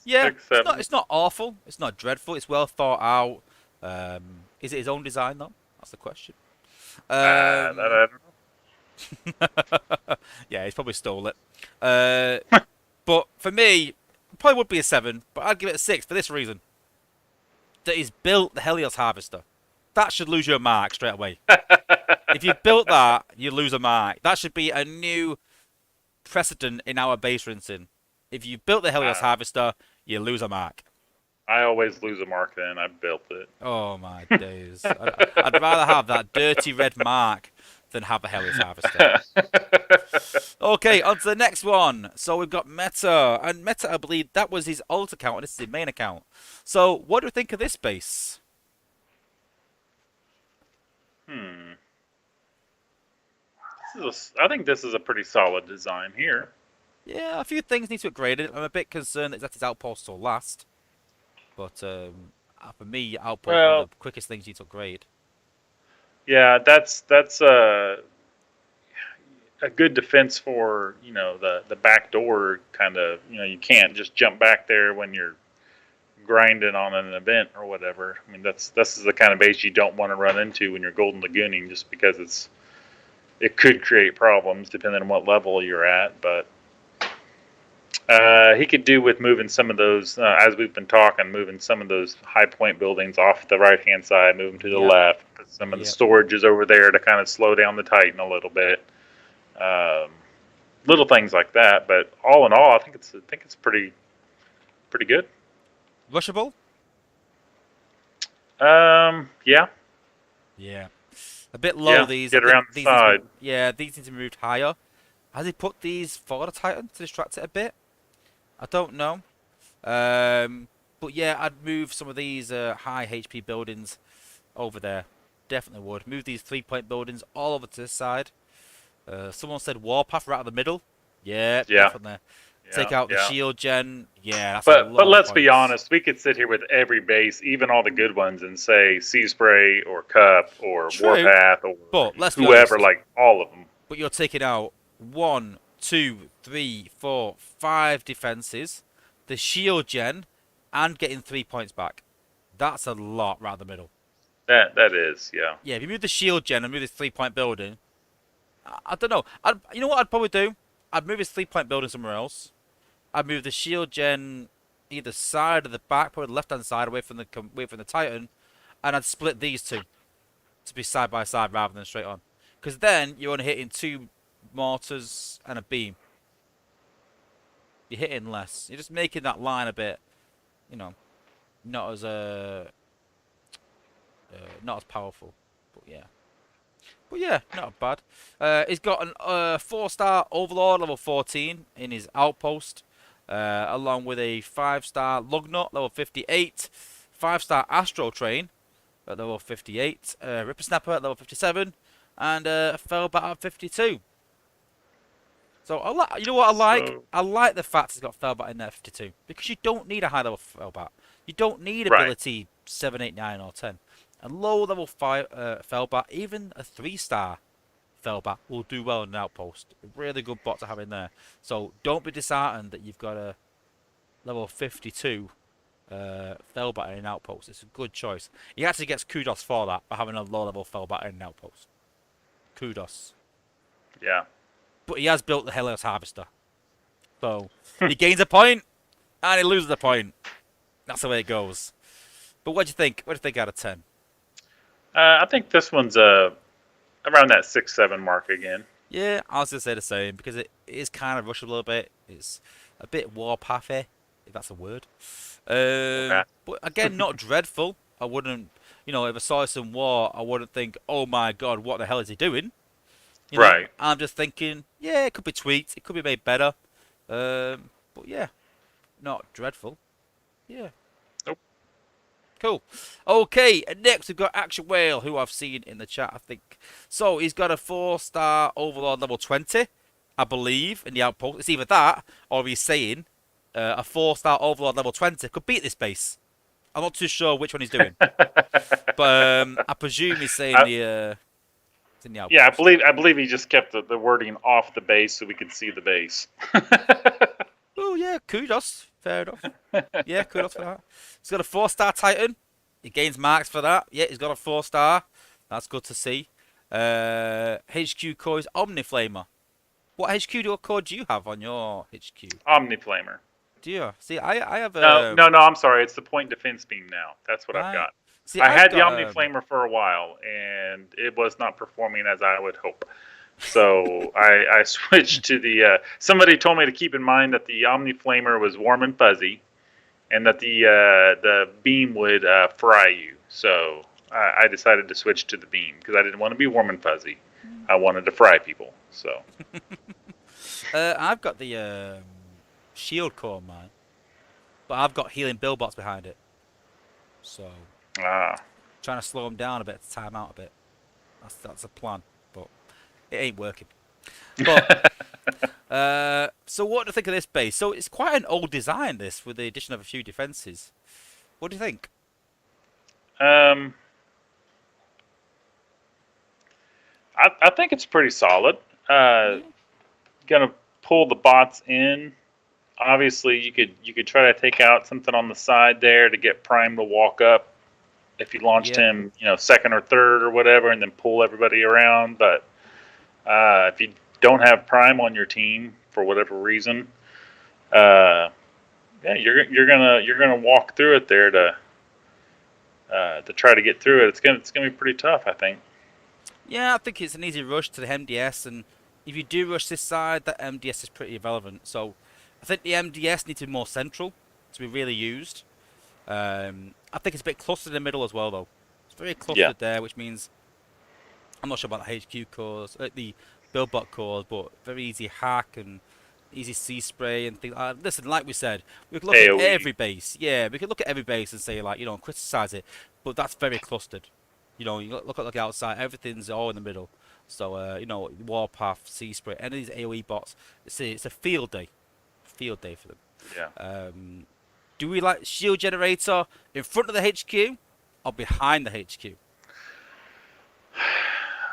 Yeah, 6, it's not 7. it's not awful. It's not dreadful. It's well thought out. Is it his own design though? That's the question. That I don't Yeah, he's probably stole it. But for me, it probably would be a 7, but I'd give it a 6 for this reason. That he's built the Helios Harvester. That should lose you a mark straight away. know. If you built that, you lose a mark. That should be a new precedent in our base rinsing. If you built the Helios uh, Harvester, you lose a mark. I always lose a mark then. I built it. Oh my days. I'd rather have that dirty red mark than have a Helios Harvester. Okay, on to the next one. So we've got Meta. And Meta, I believe, that was his alt account, and this is his main account. So what do you think of this base? Hmm. I think this is a pretty solid design here. Yeah, a few things need to upgrade it. I'm a bit concerned that his outposts will last. But for me, outpost one Well, of the quickest things you need to upgrade. yeah, that's a good defense for the back door kind of. You can't just jump back there when you're grinding on an event or whatever. I mean, this is the kind of base you don't want to run into when you're golden lagooning, just because it could create problems depending on what level you're at. But he could do with moving some of those, as we've been talking, moving some of those high point buildings off the right hand side, move them to the Yep, left. Put some of the yep. storage is over there to kind of slow down the Titan a little bit. Um, little things like that, but all in all, I think it's pretty good. Rushable? Yeah, Yeah. A bit low yeah. these. I Get think around the side. yeah, these need to be moved higher. Has he put these for the Titan to distract it a bit? I don't know. But yeah, I'd move some of these high HP buildings over there. Definitely would. Move these 3-point buildings all over to this side. Someone said Warpath right out the middle. Yeah, Yeah, definitely. yeah, Take out the yeah. shield gen. Yeah, that's a But lot of let's be points. honest, we could sit here with every base, even all the good ones, and say Sea Spray or Cup or True, Warpath or but let's be whoever, honest. like all of them. But you're taking out one, two, three, four, five defenses, the shield gen, and getting 3 points back. That's a lot right in the middle. That is, yeah. Yeah, if you move the shield gen and move this 3-point building, I don't know. You know what I'd probably do? I'd move this 3-point building somewhere else. I'd move the shield gen either side or the back, probably the left-hand side, away from the Titan, and I'd split these two to be side by side rather than straight on. Because then you're only hitting 2 mortars and a beam. You're hitting less. You're just making that line a bit, you know, not as not as powerful. But yeah. But yeah, not bad. He's got an 4-star Overlord level 14 in his outpost, along with a 5-star Lugnut level 58, 5-star Astro Train at level 58, Ripper Snapper at level 57, and a Fellbat at 52. So you know what I like? So I like the fact it's got Fellbat in there 52 because you don't need a high level Fellbat. You don't need right. ability 7, 8, 9, or 10. A low level 5 Fellbat, even a 3-star Fellbat will do well in an outpost. A really good bot to have in there. So don't be disheartened that you've got a level 52 Fellbat in an outpost. It's a good choice. He actually gets kudos for that, for having a low level Fellbat in an outpost. Kudos. Yeah. But he has built the Helios Harvester. So he gains a point and he loses a point. That's the way it goes. But what do you think? What do you think out of 10? I think this one's around that 6-7 mark again. Yeah, I was going to say the same because it is kind of rushable a little bit. It's a bit warpathy, if that's a word. Okay. But again, not dreadful. I wouldn't, if I saw this in war, I wouldn't think, oh my god, what the hell is he doing? Right. I'm just thinking, yeah, it could be tweaked, it could be made better. But yeah, not dreadful. Yeah. Nope. Cool. Okay, next we've got Action Whale, who I've seen in the chat, I think. So he's got a 4-star Overlord level 20, I believe, in the outpost. It's either that, or he's saying a 4-star Overlord level 20 could beat this base. I'm not too sure which one he's doing. But I presume he's saying it's in the outpost. Yeah, I believe he just kept the wording off the base so we could see the base. Oh yeah, kudos. Fair enough. Yeah, kudos for that. He's got a 4-star Titan. He gains marks for that. Yeah, he's got a 4-star. That's good to see. HQ core is Omniflamer. What HQ code do you have on your HQ? Omniflamer. Do you? See, I have No, I'm sorry. It's the point defense beam now. That's what I've right. got. See, I I've had the got Omniflamer for a while, and it was not performing as I would hope. So I switched to the. Somebody told me to keep in mind that the Omniflamer was warm and fuzzy, and that the beam would fry you. So I decided to switch to the beam because I didn't want to be warm and fuzzy. I wanted to fry people. So I've got the shield core on mine, but I've got healing billbots behind it. So trying to slow them down a bit, to time out a bit. That's a plan, but it ain't working. But so what do you think of this base? So it's quite an old design, this, with the addition of a few defenses. What do you think? I think it's pretty solid. Gonna pull the bots in. Obviously, you could try to take out something on the side there to get Prime to walk up. If you launched him, second or third or whatever, and then pull everybody around. But if you don't have Prime on your team for whatever reason, yeah, you're gonna walk through it there to try to get through it. It's gonna be pretty tough, I think. Yeah, I think it's an easy rush to the MDS, and if you do rush this side, that MDS is pretty irrelevant. So I think the MDS needs to be more central to be really used. I think it's a bit clustered in the middle as well, though. It's very clustered there, which means I'm not sure about the HQ cores, the Buildbot cores, but very easy hack and easy sea spray and things. Listen, like we said, we could look at AOE. every base. Yeah, we could look at every base and say like, criticize it, but that's very clustered. You look at the outside, everything's all in the middle. So Warpath, Sea Spray, any of these AOE bots, it's a field day for them. Yeah. Do we like shield generator in front of the HQ or behind the HQ?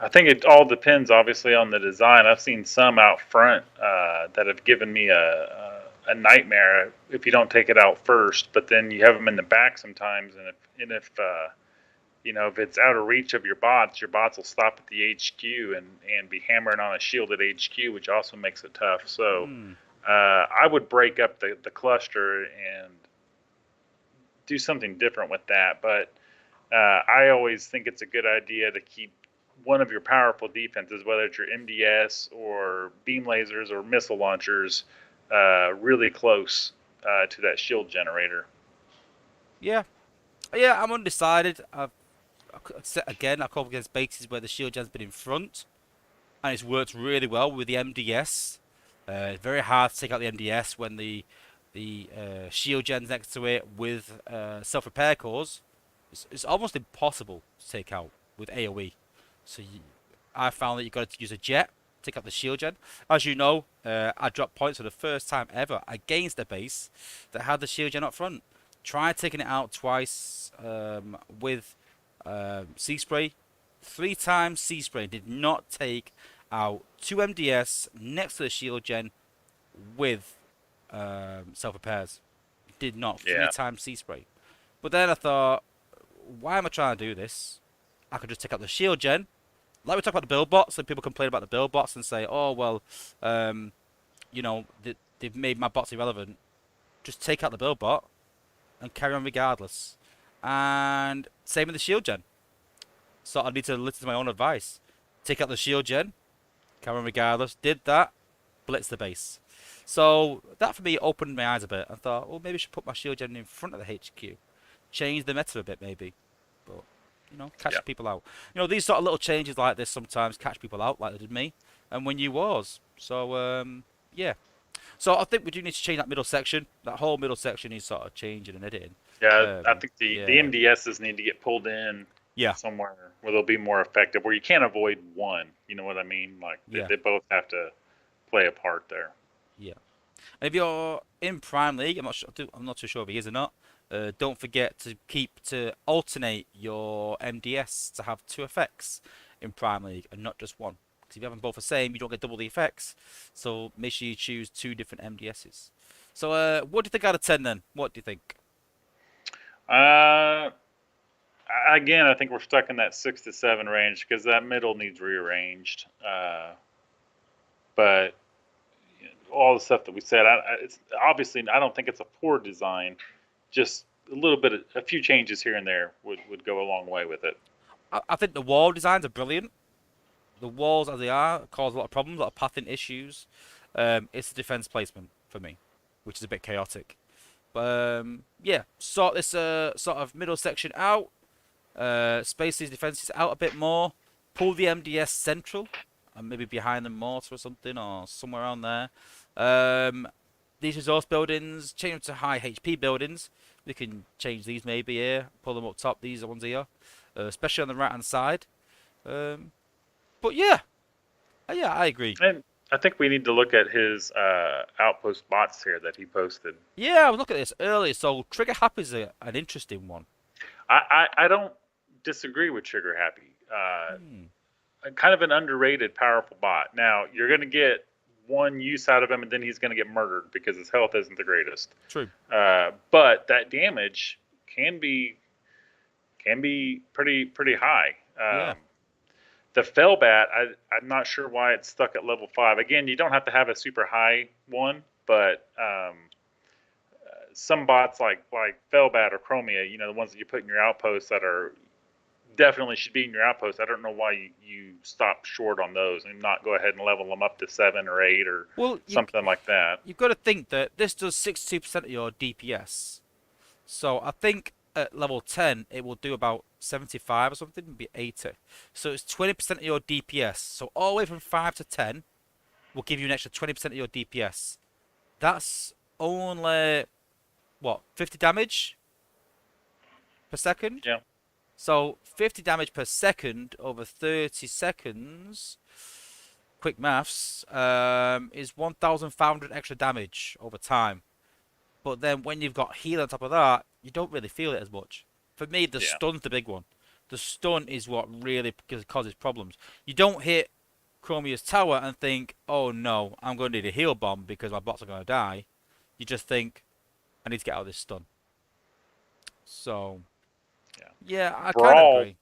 I think it all depends, obviously, on the design. I've seen some out front that have given me a nightmare if you don't take it out first. But then you have them in the back sometimes, and if if it's out of reach of your bots will stop at the HQ and be hammering on a shielded HQ, which also makes it tough. So Hmm. I would break up the cluster and do something different with that. But I always think it's a good idea to keep one of your powerful defenses, whether it's your MDS or beam lasers or missile launchers, really close to that shield generator. Yeah, yeah, I'm undecided. Again, I come up against bases where the shield gen's been in front, and it's worked really well with the MDS. It's very hard to take out the MDS when the shield gen's next to it with self repair cores. It's almost impossible to take out with AOE. So I found that you've got to use a jet to take out the shield gen. As you know, I dropped points for the first time ever against a base that had the shield gen up front. Tried taking it out twice with Sea Spray. 3 times Sea Spray did not take out 2 MDS next to the shield gen with self repairs. Did not. Three Yeah. times Sea Spray. But then I thought, why am I trying to do this? I could just take out the shield gen. Like we talk about the build bots, and people complain about the build bots and say, oh, well, they've made my bots irrelevant. Just take out the build bot and carry on regardless. And same with the shield gen. So I need to listen to my own advice. Take out the shield gen, carry on regardless. Did that, blitz the base. So that for me opened my eyes a bit. I thought, well, maybe I should put my shield gen in front of the HQ. Change the meta a bit, maybe. But catch Yeah. people out. These sort of little changes like this sometimes catch people out, like they did me, and when you wars. So yeah. So I think we do need to change that middle section. That whole middle section needs sort of changing and editing. Yeah, I think the Yeah, MDSs need to get pulled in yeah, somewhere where they'll be more effective, where you can't avoid one. You know what I mean? Like yeah, they both have to play a part there. yeah. And if you're in Prime League, I'm not too sure if he is or not. Don't forget to alternate your MDS to have 2 effects in Prime League and not just one. Because if you have them both the same, you don't get double the effects. So make sure you choose 2 different MDSs. So what do you think out of 10 then? What do you think? Uh, Again, I think we're stuck in that 6 to 7 range because that middle needs rearranged. But all the stuff that we said, it's obviously I don't think it's a poor design. Just a few changes here and there would go a long way with it. I think the wall designs are brilliant. The walls as they are cause a lot of problems, a lot of pathing issues. It's the defense placement for me, which is a bit chaotic. But yeah, sort this sort of middle section out. Space these defenses out a bit more. Pull the MDS central and maybe behind the mortar or something or somewhere around there. These resource buildings, change them to high HP buildings. We can change these maybe here. Pull them up top. These are ones here, especially on the right hand side. But yeah, yeah, I agree. And I think we need to look at his outpost bots here that he posted. Yeah, I was looking at this earlier. So Trigger Happy is an interesting one. I don't disagree with Trigger Happy. Kind of an underrated, powerful bot. Now you're going to get one use out of him, and then he's going to get murdered because his health isn't the greatest. True. But that damage can be pretty high. Yeah. The Fellbat, I'm not sure why it's stuck at level 5. Again, you don't have to have a super high one, but some bots like Fellbat or Chromia, the ones that you put in your outposts that are definitely should be in your outpost. I don't know why you stop short on those and not go ahead and level them up to 7 or 8 or something like that. You've got to think that this does 62% of your DPS. So I think at level 10 it will do about 75 or something, maybe 80. So it's 20% of your DPS. So all the way from 5 to 10 will give you an extra 20% of your DPS. That's only what 50 damage per second. Yeah. So 50 damage per second over 30 seconds. Quick maths. Is 1,500 extra damage over time. But then when you've got heal on top of that, you don't really feel it as much. For me, the Yeah. stun's the big one. The stun is what really causes problems. You don't hit Chromia's tower and think, oh no, I'm going to need a heal bomb because my bots are going to die. You just think, I need to get out of this stun. So, Yeah. yeah, I kind of Brawl agree.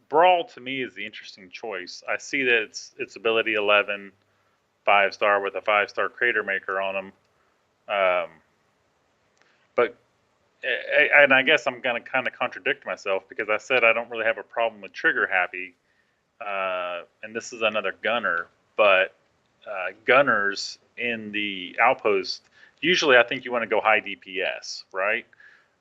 Brawl to me is the interesting choice. I see that it's ability 11, 5-star with a 5-star crater maker on them. Um, but and I guess I'm gonna kind of contradict myself because I said I don't really have a problem with trigger happy, and this is another gunner, but gunners in the outpost usually I think you want to go high DPS, right?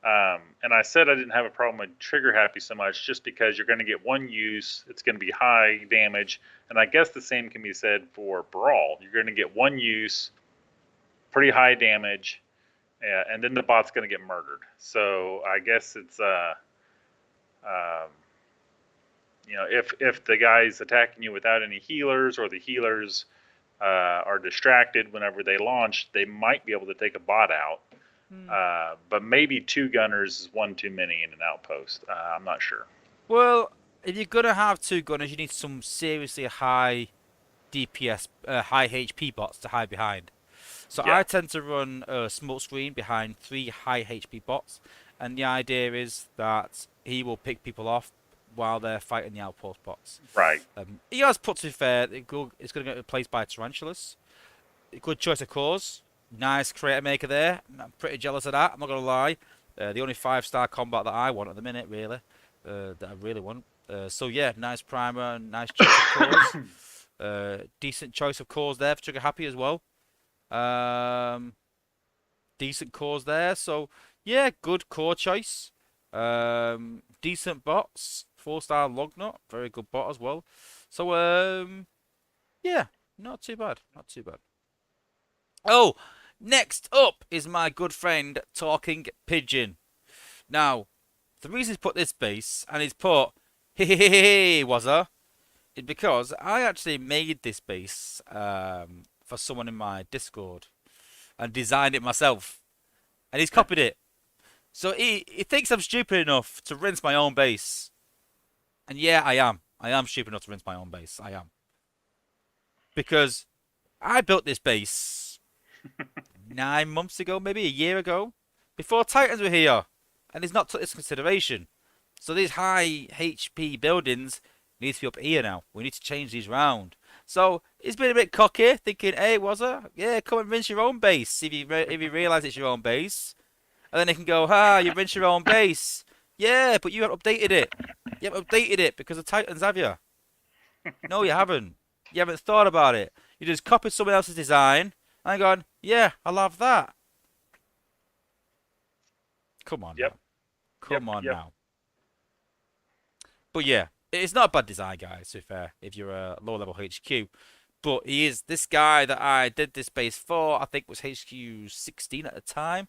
And I said I didn't have a problem with trigger happy so much just because you're going to get one use, it's going to be high damage, and I guess the same can be said for brawl. You're going to get one use, pretty high damage, and then the bot's going to get murdered. So I guess it's um, if the guy's attacking you without any healers or the healers are distracted whenever they launch, they might be able to take a bot out. Hmm. But maybe two gunners is one too many in an outpost. I'm not sure. Well, if you're going to have two gunners, you need some seriously high DPS, high HP bots to hide behind. So Yeah, I tend to run a smoke screen behind three high HP bots, and the idea is that he will pick people off while they're fighting the outpost bots. right. He has put to be fair, it's going to get replaced by Tarantulas. Good choice of cause. Nice creator maker there. I'm pretty jealous of that. I'm not going to lie. The only 5-star combat that I want at the minute, really, that I really want. So yeah, nice primer, nice choice of cause. Decent choice of cause there for Trigger Happy as well. Um, Decent cause there. So yeah, good core choice. Decent bots. 4-star Lognut, very good bot as well. So yeah, not too bad. Not too bad. Oh, next up is my good friend Talking Pigeon. Now, the reason he's put this base and he's put hey Wozza is because I actually made this base for someone in my Discord and designed it myself, and he's copied it. So he thinks I'm stupid enough to rinse my own base, and yeah, I am. I am stupid enough to rinse my own base. I am because I built this base 9 months ago, maybe a year ago, before Titans were here, and he's not took this consideration. So these high HP buildings need to be up here now. We need to change these round. So he's been a bit cocky, thinking, "Hey, Wazza, yeah, come and rinse your own base if you realise it's your own base." And then he can go, "Ha, you rinse your own base." Yeah, but you haven't updated it. You haven't updated it because of Titans, have you? No, you haven't. You haven't thought about it. You just copied someone else's design and gone, "Yeah, I love that." Come on Yep. now. Yep. Come on Yep. now. But yeah, it's not a bad design, guys, to be fair, if you're a low level HQ. But he is this guy that I did this base for, I think was HQ 16 at the time.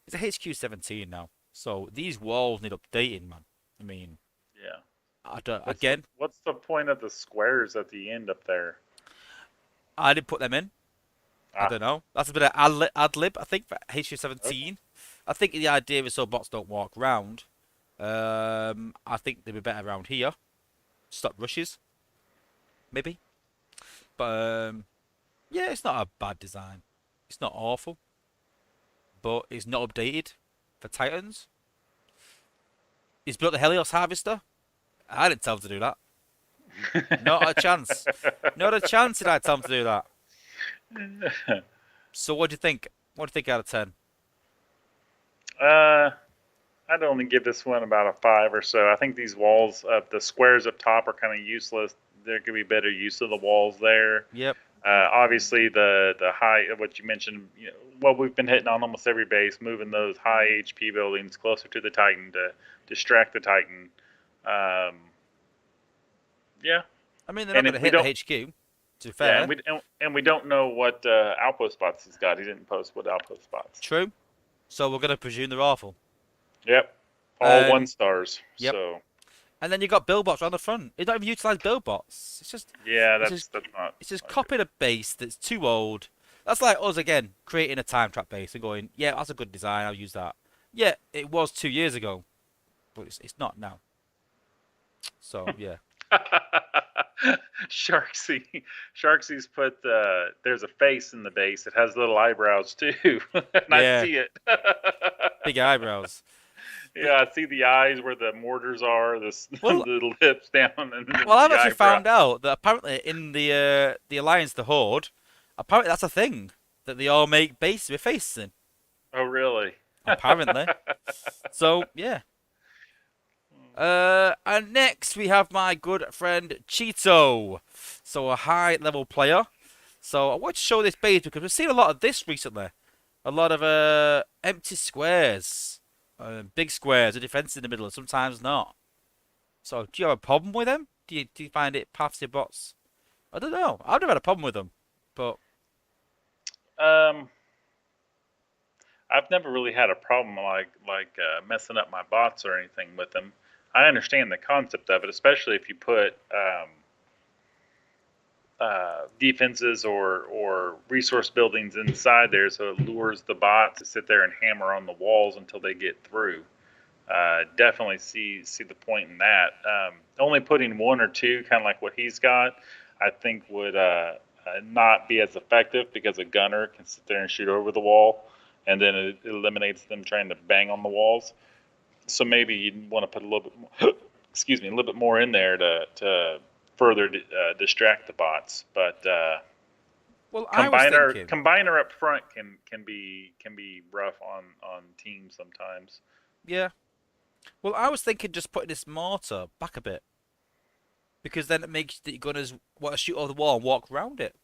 It's a HQ 17 now. So these walls need updating, man. I mean, Yeah. I don't, What's the again, what's the point of the squares at the end up there? I didn't put them in. I Ah. don't know. That's a bit of ad lib, I think, for HQ Okay. 17. I think the idea is so bots don't walk round. I think they'd be better around here. Stop rushes, maybe. But yeah, it's not a bad design. It's not awful, but it's not updated for Titans. He's built the Helios Harvester. I didn't tell him to do that. Not a chance. Not a chance did I tell him to do that. So what do you think? What do you think out of 10? uh, I'd only give this one about a 5 or so. I think these walls, the squares up top, are kind of useless. There could be better use of the walls there. Yep. Obviously, the high, what you mentioned, what we've been hitting on almost every base, moving those high HP buildings closer to the Titan to distract the Titan. Um, yeah, I mean, they're not and going if to we hit the don't, HQ. To be Yeah, fair, and we don't know what outpost spots he's got. He didn't post what outpost spots. true. So we're gonna presume they're awful. Yep, all one Um, stars. yep. So And then you got billboards around the front. It don't even utilize billboards. yeah, It's just, it's just not good. copying a base that's too old. That's like us again creating a time trap base and going, yeah, that's a good design. I'll use that. Yeah, it was 2 years ago, but it's not now. So yeah, Sharksy, Sharksy's put there's a face in the base. It has little eyebrows too, and I yeah, see it. big eyebrows. But Yeah, I see the eyes where the mortars are, well, the lips down, and then well, I've the actually eyebrow. found out that apparently in the Alliance, the Horde, apparently that's a thing that they all make bases with faces in. Oh, really? Apparently. So yeah. And next we have my good friend Cheeto. So a high level player. So I want to show this base because we've seen a lot of this recently. A lot of empty squares, big squares, a defense in the middle, and sometimes not. So do you have a problem with them? Do you find it paths your bots? I don't know. I've never had a problem with them, but Um, I've never really had a problem messing up my bots or anything with them. I understand the concept of it, especially if you put defenses or resource buildings inside there, so it lures the bot to sit there and hammer on the walls until they get through. Definitely see the point in that. Only putting one or two, kind of like what he's got, I think would not be as effective because a gunner can sit there and shoot over the wall, and then it eliminates them trying to bang on the walls. So maybe you'd want to put a little bit more, excuse me, a little bit more in there to further distract the bots. But well, I was thinking, combiner up front can be rough on teams sometimes. yeah. Well, I was thinking just putting this mortar back a bit because then it makes the gunners want to shoot over the wall and walk around it.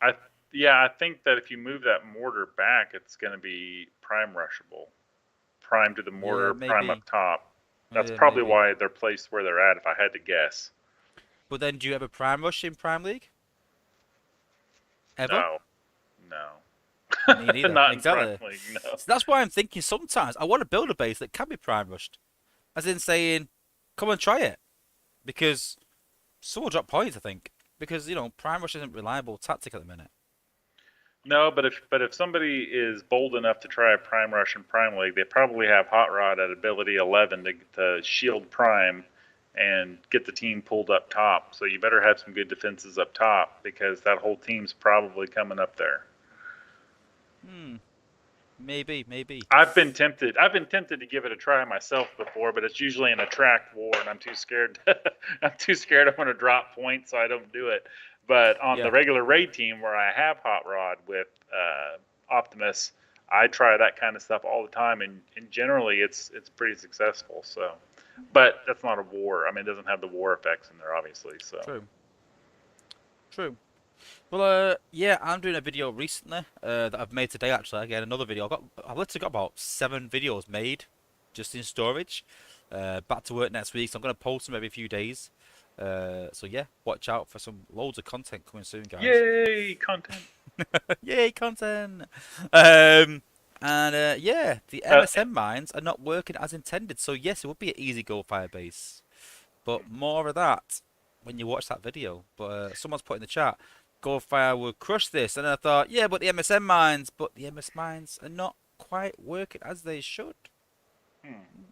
I Yeah, I think that if you move that mortar back, it's going to be prime rushable, prime to the Yeah, mortar, prime up maybe. top. That's Yeah, probably maybe. why they're placed where they're at. If I had to guess, But then, do you ever prime rush in Prime League? Ever? no, no, Me neither. not in Prime Exactly. League. No. So that's why I'm thinking sometimes I want to build a base that can be prime rushed, as in saying, come and try it, because some will drop points. I think because prime rush isn't a reliable tactic at the minute. No, but if somebody is bold enough to try a prime rush in Prime League, they probably have Hot Rod at ability 11 to shield prime and get the team pulled up top. So you better have some good defenses up top because that whole team's probably coming up there. Hmm. Maybe. Maybe. I've been tempted. I've been tempted to give it a try myself before, but it's usually an attract war, and I'm too scared. I'm too scared I'm going to drop points, so I don't do it. But on the Yeah. regular raid team where I have Hot Rod with Optimus, I try that kind of stuff all the time, and generally it's pretty successful. So, but that's not a war. I mean, it doesn't have the war effects in there, obviously. So, True. True. Well, yeah, I'm doing a video recently that I've made today. Actually, again, another video. I've literally got about 7 videos made, just in storage. Back to work next week, so I'm gonna post them every few days. So yeah, watch out for some loads of content coming soon, guys. yay, content! Yay, content! And yeah, the Uh, MSM mines are not working as intended. So yes, it would be an easy go fire base, but more of that when you watch that video. But someone's put in the chat, Goldfire will crush this, and I thought, yeah, but the MSM mines, are not quite working as they should. hmm.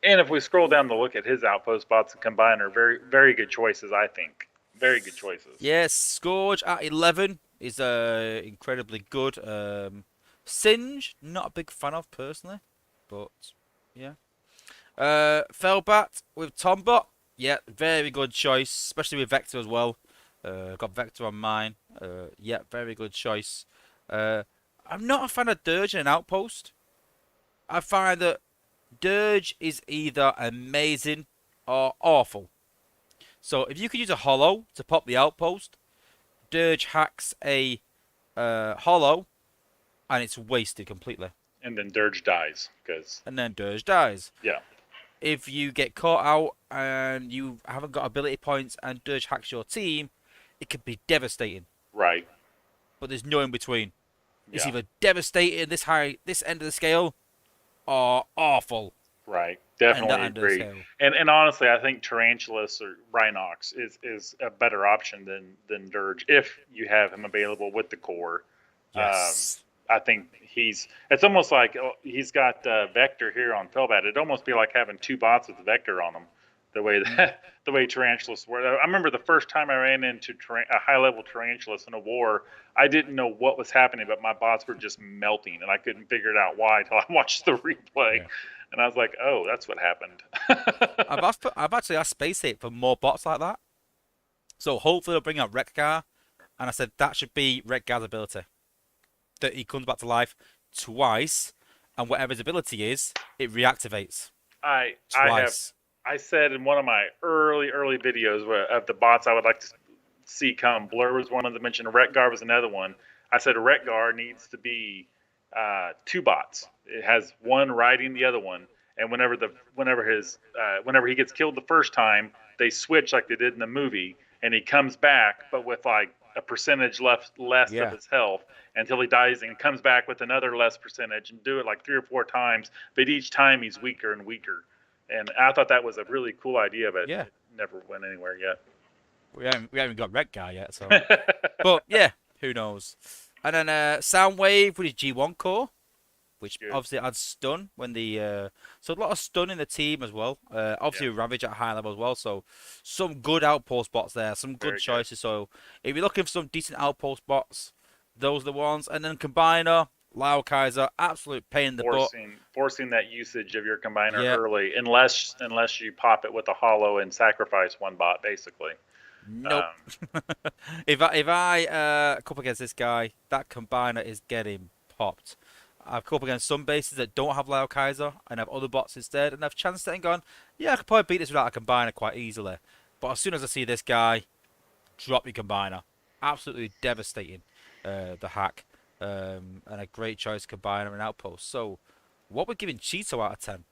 And if we scroll down to look at his outpost bots and combiner, very very good choices, I think. Very good choices. Yes, Scourge at 11 is incredibly good. Singe, not a big fan of personally, but yeah. Felbat with Tombot, yeah, very good choice, especially with Vector as well. Got Vector on mine. Yeah, very good choice. I'm not a fan of Dirge in an outpost. I find that Dirge is either amazing or awful. So if you could use a hollow to pop the outpost, Dirge hacks a hollow and it's wasted completely. And then Dirge dies because And then Dirge dies. yeah. If you get caught out and you haven't got ability points and Dirge hacks your team, it can be devastating. Right. But there's no in between. It's Yeah. either devastating this high, this end of the scale, or awful, Right. and that Definitely end of the agree. scale. And honestly, I think Tarantulas or Rhinox is a better option than Dirge if you have him available with the core. Um, Yes. I think it's almost like he's got Vector here on Felbat. It'd almost be like having two bots with Vector on them. The way Mm. that the way Tarantulas were. I remember the first time I ran into a high level Tarantulas in a war. I didn't know what was happening, but my bots were just melting, and I couldn't figure it out why until I watched the replay. Yeah. And I was like, oh, that's what happened. I've actually asked Space 8 for more bots like that. So hopefully they'll bring out Rekgar. And I said that should be Rekgar's ability. That he comes back to life twice. And whatever his ability is, it reactivates I have twice. I said in one of my early videos of the bots I would like to see come. Blur was one of them. Mentioned Retgar was another one. I said Retgar needs to be two bots. It has one riding the other one, and whenever he gets killed the first time, they switch like they did in the movie, and he comes back, but with like a percentage less of Yeah. his health until he dies, and comes back with another less percentage, and do it like 3 or 4 times. But each time he's weaker and weaker. And I thought that was a really cool idea, but Yeah. it never went anywhere yet. We haven't got Rekgar yet, so. But yeah, who knows? And then Soundwave with his G1 core, which Good. obviously adds stun when the so a lot of stun in the team as well. Obviously Yeah. Ravage at high level as well, so some good outpost bots there, some good Very good. choices. So if you're looking for some decent outpost bots, those are the ones. And then Combiner, Lao Kaiser, absolute pain in the butt. Forcing that usage of your combiner Yeah. early, unless you pop it with a hollow and sacrifice one bot, basically. Nope. Um, If I come up against this guy, that Combiner is getting popped. I've come up against some bases that don't have Lao Kaiser and have other bots instead, and I've chanced it and gone, yeah, I could probably beat this without a Combiner quite easily. But as soon as I see this guy, drop your Combiner. Absolutely devastating, the hack. And a great choice Combiner and Outpost. So, what we're giving Cheeto out of 10?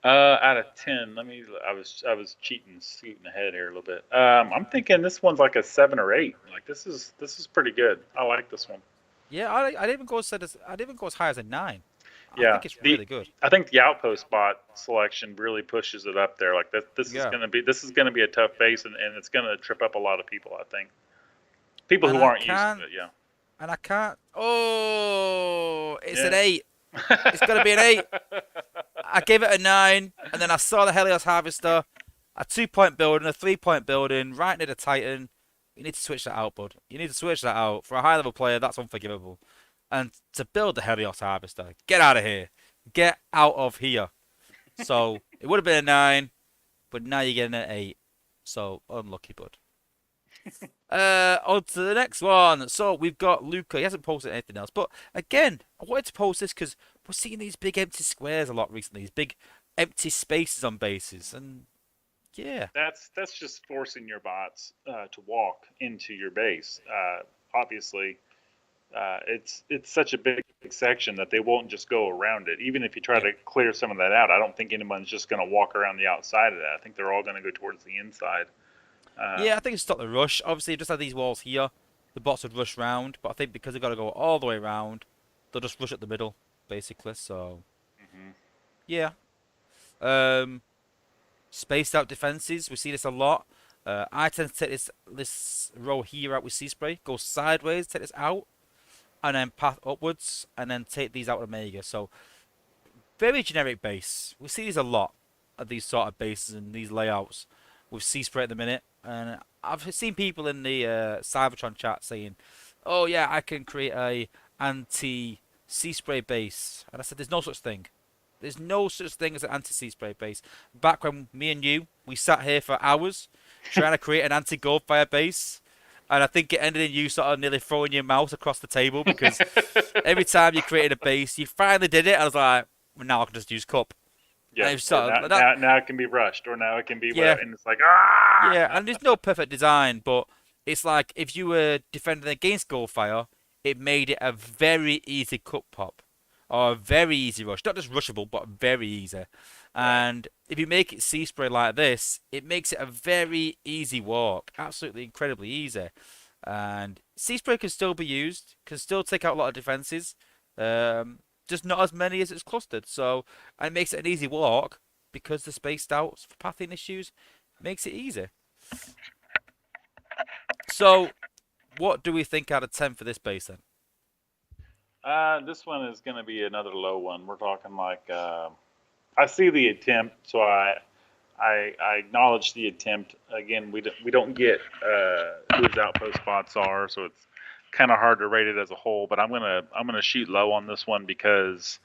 out of 10, I was cheating, scooting ahead here a little bit. I'm thinking this one's like a 7 or 8. Like this is pretty good. I like this one. Yeah, I didn't even go as high as a 9. I Yeah, think it's really good. I think the outpost bot selection really pushes it up there. Like this is Yeah. gonna be a tough base, and it's gonna trip up a lot of people. I think people And who I aren't used can't to it. Yeah. And I can't. Oh, it's an Yeah. 8. It's got to be an 8. I gave it a 9, and then I saw the Helios Harvester, a 2-point building, a 3-point building, right near the Titan. You need to switch that out, bud. You need to switch that out. For a high level player, that's unforgivable. And to build the Helios Harvester, get out of here. Get out of here. So it would have been a 9, but now you're getting an 8. So unlucky, bud. On to the next one. So we've got Luca. He hasn't posted anything else, but again, I wanted to post this because we're seeing these big empty squares a lot recently. These big empty spaces on bases, and yeah, That's just forcing your bots to walk into your base. Obviously, it's such a big section that they won't just go around it. Even if you try yeah, to clear some of that out, I don't think anyone's just going to walk around the outside of that. I think they're all going to go towards the inside. yeah. Um, I think it's stop the rush. Obviously, just had these walls here, the bots would rush round, but I think because they've got to go all the way around, they'll just rush at the middle, basically. So mhm. yeah, um, spaced out defenses. We see this a lot. I tend to take this row here out with sea spray, go sideways, take this out, and then path upwards, and then take these out with Omega. So very generic base. We see these a lot of these sort of bases and these layouts with sea spray at the minute. And I've seen people in the Cybertron chat saying, "Oh yeah, I can create a anti sea spray base," and I said, "There's no such thing. There's no such thing as an anti sea spray base." Back when me and you, we sat here for hours trying to create an anti goldfire base. And I think it ended in you sort of nearly throwing your mouse across the table because every time you created a base, you finally did it. I was like, well, now I can just use cup. Yeah. And it was sort of, Now it can be rushed, or now it can be yeah, whatever, and it's like ah. yeah. And there's no perfect design, but it's like if you were defending against Goldfire, it made it a very easy cup pop or a very easy rush. Not just rushable, but very easy. Right. And if you make it sea spray like this, it makes it a very easy walk, absolutely incredibly easy. And sea spray can still be used, can still take out a lot of defenses, just not as many as it's clustered. So and it makes it an easy walk because the spaced out for pathing issues makes it easy. So what do we think out of 10 for this base then? This one is going to be another low one. We're talking like I see the attempt, so I acknowledge the attempt. Again, we don't get who his outpost spots are, so it's kind of hard to rate it as a whole. But I'm gonna shoot low on this one because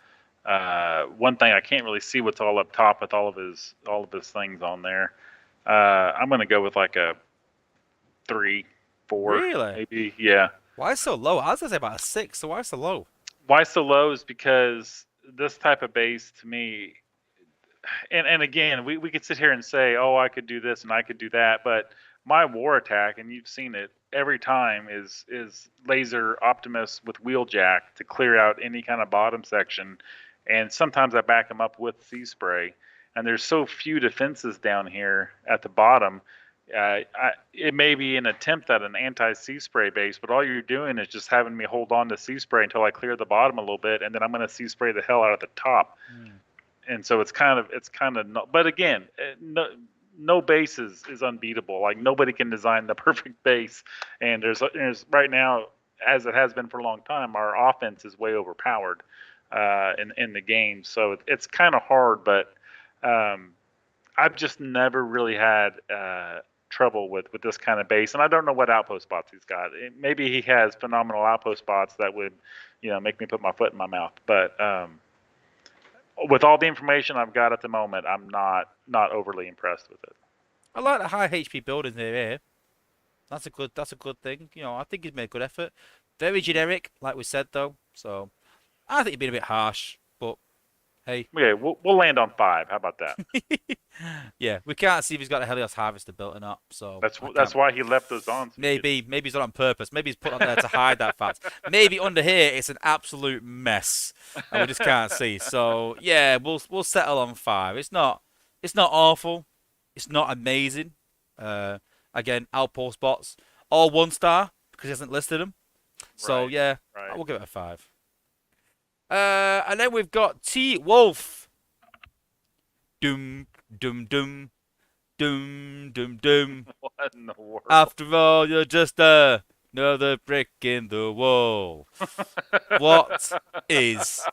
one thing I can't really see what's all up top with all of his things on there. I'm gonna go with like a 3, 4, Really? maybe. Yeah. Why so low? I was gonna say about a 6, so why so low? Why so low is because this type of base to me, and again, we could sit here and say, oh, I could do this and I could do that, but my war attack, and you've seen it every time, is laser Optimus with wheeljack to clear out any kind of bottom section, and sometimes I back them up with sea spray, and there's so few defenses down here at the bottom. It may be an attempt at an anti-sea spray base, but all you're doing is just having me hold on to sea spray until I clear the bottom a little bit, and then I'm going to sea spray the hell out of the top. Hmm. And so it's kind of no, but again, no base is unbeatable. Like nobody can design the perfect base, and there's right now, as it has been for a long time, our offense is way overpowered in the game. So it's kind of hard, but um, I've just never really had trouble with this kind of base, and I don't know what outpost spots he's got. Maybe he has phenomenal outpost spots that would, make me put my foot in my mouth, but. With all the information I've got at the moment, I'm not overly impressed with it. I like the high HP building here. That's a good thing. I think he's made a good effort. Very generic, like we said though. So I think he's been a bit harsh, but hey. Okay, we'll land on 5. How about that? Yeah, we can't see if he's got a Helios Harvester built or not, so That's I that's can't. why he left those on. So Maybe he's not on purpose. Maybe he's put on there to hide that fact. Maybe under here it's an absolute mess, and we just can't see. So yeah, we'll settle on 5. It's not awful. It's not amazing. Uh, Again, outpost bots all 1 star because he hasn't listed them. So right, yeah, I right. will give it a 5. And then we've got T Wolf. Doom, doom, doom, doom, doom, doom. What in the world? After all, you're just another brick in the wall. What is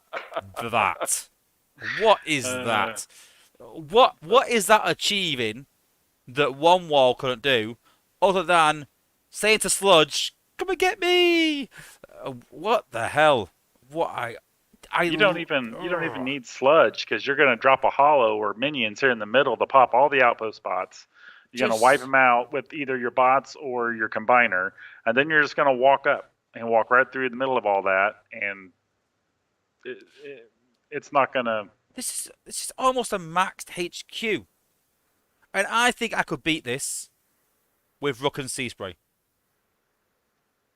that? What is uh, that? What is that achieving that one wall couldn't do, other than saying to Sludge, "Come and get me"? What the hell? What you don't even need sludge because you're going to drop a hollow or minions here in the middle to pop all the outpost spots. You're going to wipe just them out with either your bots or your combiner, and then you're just going to walk up and walk right through the middle of all that, and it's not going to. this is almost a maxed HQ, and I think I could beat this with Rook and Sea Spray.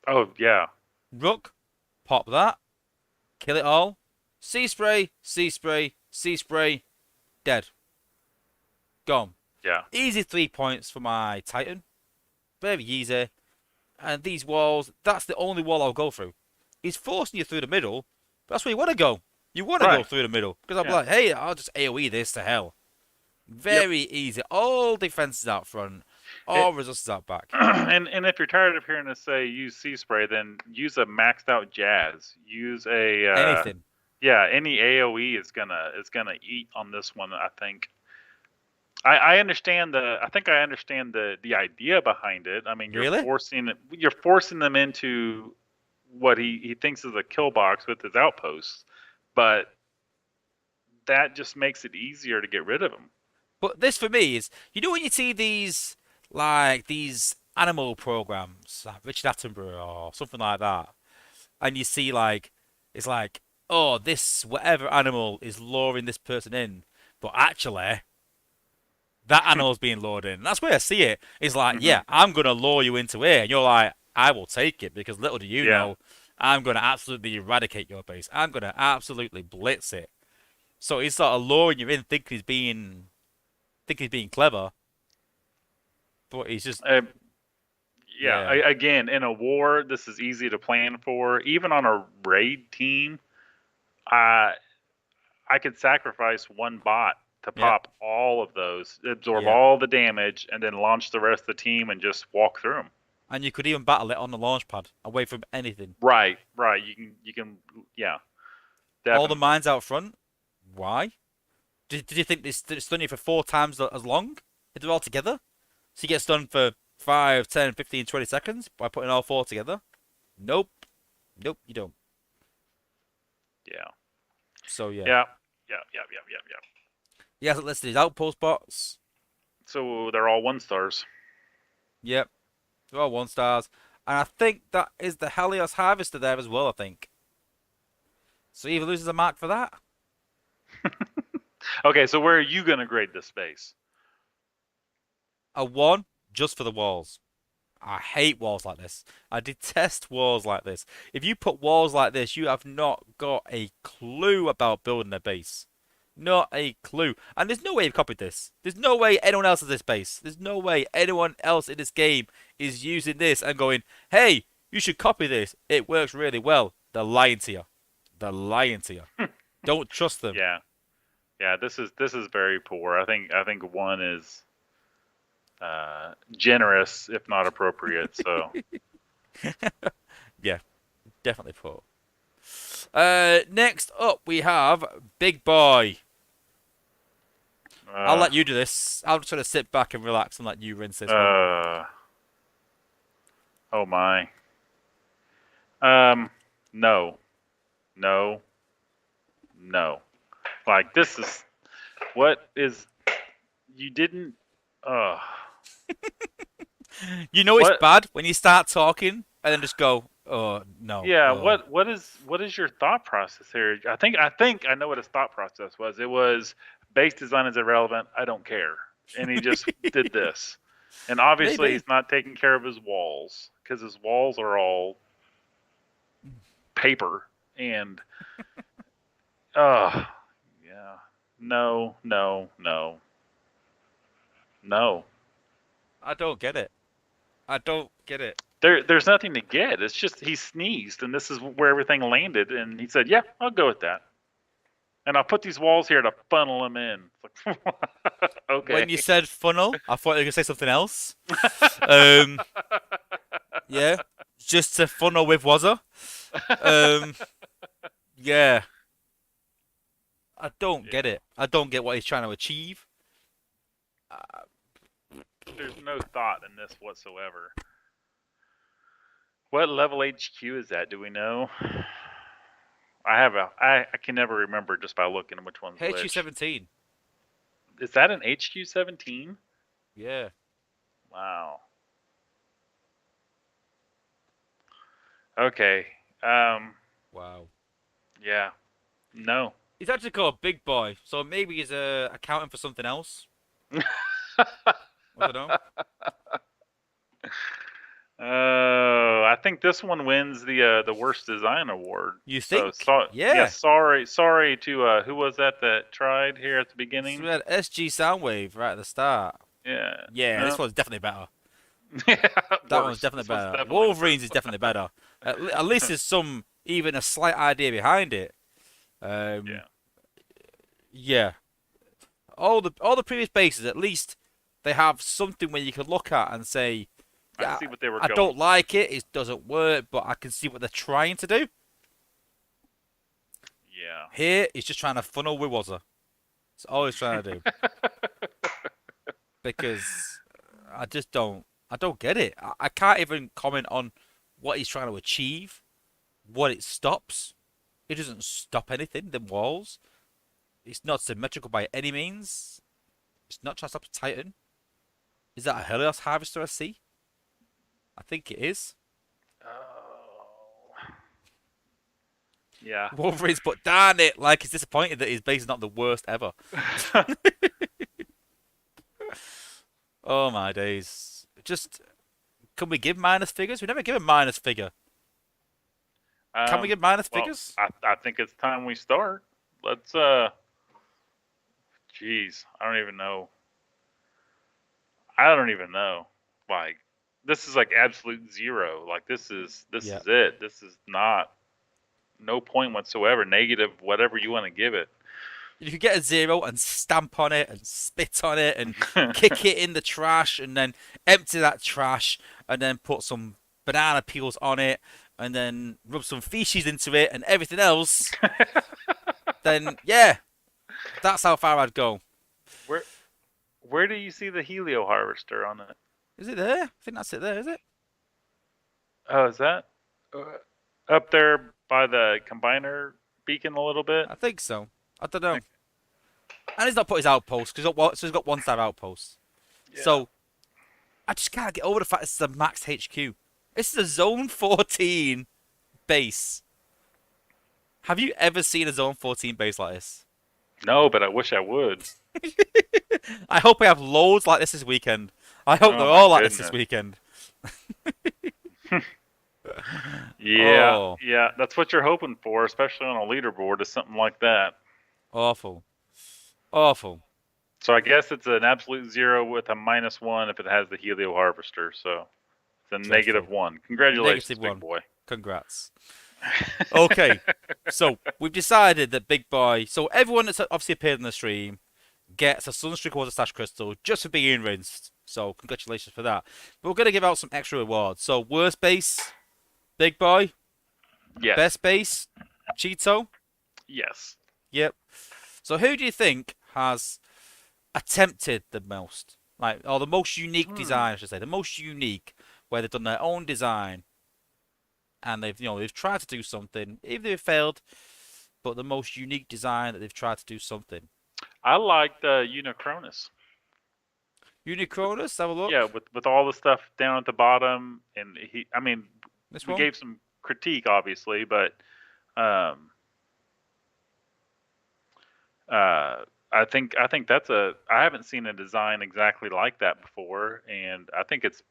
Oh yeah, Rook, pop that, kill it all. Sea Spray, Sea Spray, Sea Spray, dead. Gone. yeah. Easy 3 points for my Titan. Very easy. And these walls, that's the only wall I'll go through. He's forcing you through the middle, but that's where you want to go. You want to go Right. through the middle. Because I'm Yeah. like, hey, I'll just AoE this to hell. Yep. Very easy. All defenses out front, It, all resistance out back. and if you're tired of hearing us say use sea spray, then use a maxed out jazz. Use a Anything. yeah. Any AOE is gonna eat on this one. I think. I understand the. I think I understand the idea behind it. I mean, Really? you're forcing them into what he thinks is a kill box with his outposts, but that just makes it easier to get rid of them. But this for me is, when you see these animal programs, like Richard Attenborough or something like that, and you see it's like, oh, this whatever animal is luring this person in, but actually that animal's being lured in. That's where I see it. It's like, Hmm. yeah, I'm gonna lure you into here, and you're like, I will take it because little do you Yeah. know, I'm gonna absolutely eradicate your base. I'm gonna absolutely blitz it. So he's sort of luring you in, thinking he's being clever, but he's just Uh, yeah, yeah, again, in a war, this is easy to plan for. Even on a raid team, I I could sacrifice one bot to yeah, pop all of those, absorb yeah. all the damage, and then launch the rest of the team and just walk through them. And you could even battle it on the launch pad, away from anything. Right, right. You can, yeah, All the definitely. mines out front. Why? Did you think they stun you for 4 times as long if they're all together? So you get stunned for 5, 10, 15, 20 seconds by putting all four together? Nope. Nope, you don't. Yeah, So yeah. yeah, yeah, yeah, yeah, yeah, yeah. He hasn't listed his outpost bots. So they're all 1 stars. Yep. They're all 1 stars. And I think that is the Helios Harvester there as well, I think. So he either loses a mark for that. Okay, so where are you gonna grade this space? A 1 just for the walls. I hate walls like this. I detest walls like this. If you put walls like this, you have not got a clue about building a base. Not a clue. And there's no way you've copied this. There's no way anyone else has this base. There's no way anyone else in this game is using this and going, hey, you should copy this. It works really well. They're lying to you. They're lying to you. Don't trust them. Yeah, yeah. This is very poor. I think 1 is generous, if not appropriate. So Yeah, definitely put. Next up we have Big Boy. I'll uh, let you do this. I'll just sort of sit back and relax and let you rinse this one. uh, oh my. No, no, no. Like this is what is you didn't. Uh, You know it's what? bad when you start talking and then just go, oh no, Yeah. oh. What is your thought process here? I think I know what his thought process was. It was base design is irrelevant. I don't care, and he just did this. And obviously Maybe. he's not taking care of his walls because his walls are all paper and yeah. No, no, no, no. I don't get it. I don't get it. There's nothing to get. It's just he sneezed, and this is where everything landed. And he said, "Yeah, I'll go with that." And I'll put these walls here to funnel them in. It's like, When you okay. said funnel, I thought you were going to say something else. Um, yeah, just to funnel with Wozza. Um, yeah, I don't get Yeah. it. I don't get what he's trying to achieve. Uh, There's no thought in this whatsoever. What level HQ is that? Do we know? I can never remember just by looking at which one's which. HU17. Is that an HQ17? Yeah. Wow. Okay. Um. Wow. Yeah. No. He's actually called Big Boy, so maybe he's accounting for something else. I don't know. Oh, I think this one wins the worst design award. You So, think? yeah, Yeah. sorry to who was that tried here at the So we beginning? had SG Soundwave right at the start. Yeah, Yeah, this no, one's definitely better. yeah, That one's worse. definitely This one's better. definitely Wolverines is definitely better. At least there's some, even a slight idea behind it. Um, yeah. yeah. All the previous bases, at least they have something where you can look at and say, I yeah, see what they were I going don't for. like it. It doesn't work, but I can see what they're trying to do. Yeah. Here, he's just trying to funnel with Wozza. That's all he's trying to do. Because I don't get it. I can't even comment on what he's trying to achieve, what it stops. It doesn't stop anything, the walls. It's not symmetrical by any means. It's not trying to stop the Titan. Is that a Helios Harvester I see? I think it is. Oh. Yeah. Wolverine's but darn it, like he's disappointed that his base is not the worst ever. Oh my days. Just can we give minus figures? We never give a minus figure. Can we give minus Well, figures? I think it's time we start. Let's Jeez, I don't even know. I don't even know. Like, this is like absolute zero. Like, this Yeah. is it. This is not no point whatsoever. Negative, whatever you want to give it. You could get a 0 and stamp on it and spit on it and kick it in the trash and then empty that trash and then put some banana peels on it and then rub some feces into it and everything else, then yeah, that's how far I'd go. where where do you see the helio harvester on it? Is it there? I think that's it there, is it? Oh, is that uh, up there by the combiner beacon a little bit? I think so. I don't know. And he's not put his outpost because he's got one star outpost. Yeah. So I just can't get over the fact this is a max HQ. This is a Zone 14 base. Have you ever seen a Zone 14 base like this? No, but I wish I would. I hope we have loads like this weekend. I hope Oh they're my all like this goodness. weekend. Yeah, Oh, yeah, that's what you're hoping for, especially on a leaderboard, is something like that. awful. Awful. So I guess it's an absolute zero with a -1 if it has the helio harvester. So it's a Dreadful. -1. Congratulations, Negative big one. boy. Congrats. Okay, so we've decided that Big Boy. So everyone that's obviously appeared in the stream gets a Sunstreaker Wozza Stash Crystal just for being rinsed. So congratulations for that. But we're gonna give out some extra rewards. So worst base, Big Boy. Yes. Best base, Cheeto. Yes. Yep. So who do you think has attempted the most? Like, or the most unique design, I should say. The most unique, where they've done their own design and they've tried to do something, even if it failed, but the most unique design that they've tried to do something. I like the Unicronus. Unicronus, have a look. Yeah, with all the stuff down at the bottom, and I mean, This we one. gave some critique, obviously, but um, I think that's I haven't seen a design exactly like that before, and I think it's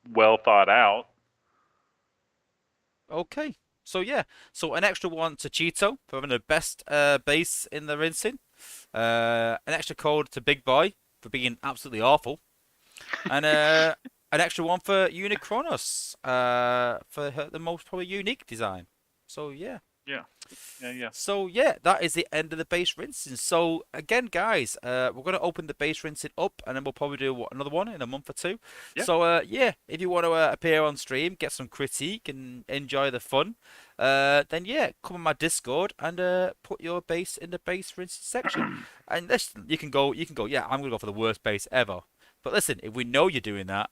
well thought out. Okay. So yeah. So an extra one to Cheeto for having the best base in the rinsing. An extra code to Big Boy for being absolutely awful. And an extra one for Unicronos for the most probably unique design. So yeah. Yeah, yeah, yeah. So yeah, that is the end of the base rinsing. So again, guys, we're gonna open the base rinsing up, and then we'll probably do another one in a month or two. Yeah. So yeah, if you want to appear on stream, get some critique, and enjoy the fun, then yeah, come on my Discord and put your base in the base rinsing section. And listen, you can go. Yeah, I'm gonna go for the worst base ever. But listen, if we know you're doing that,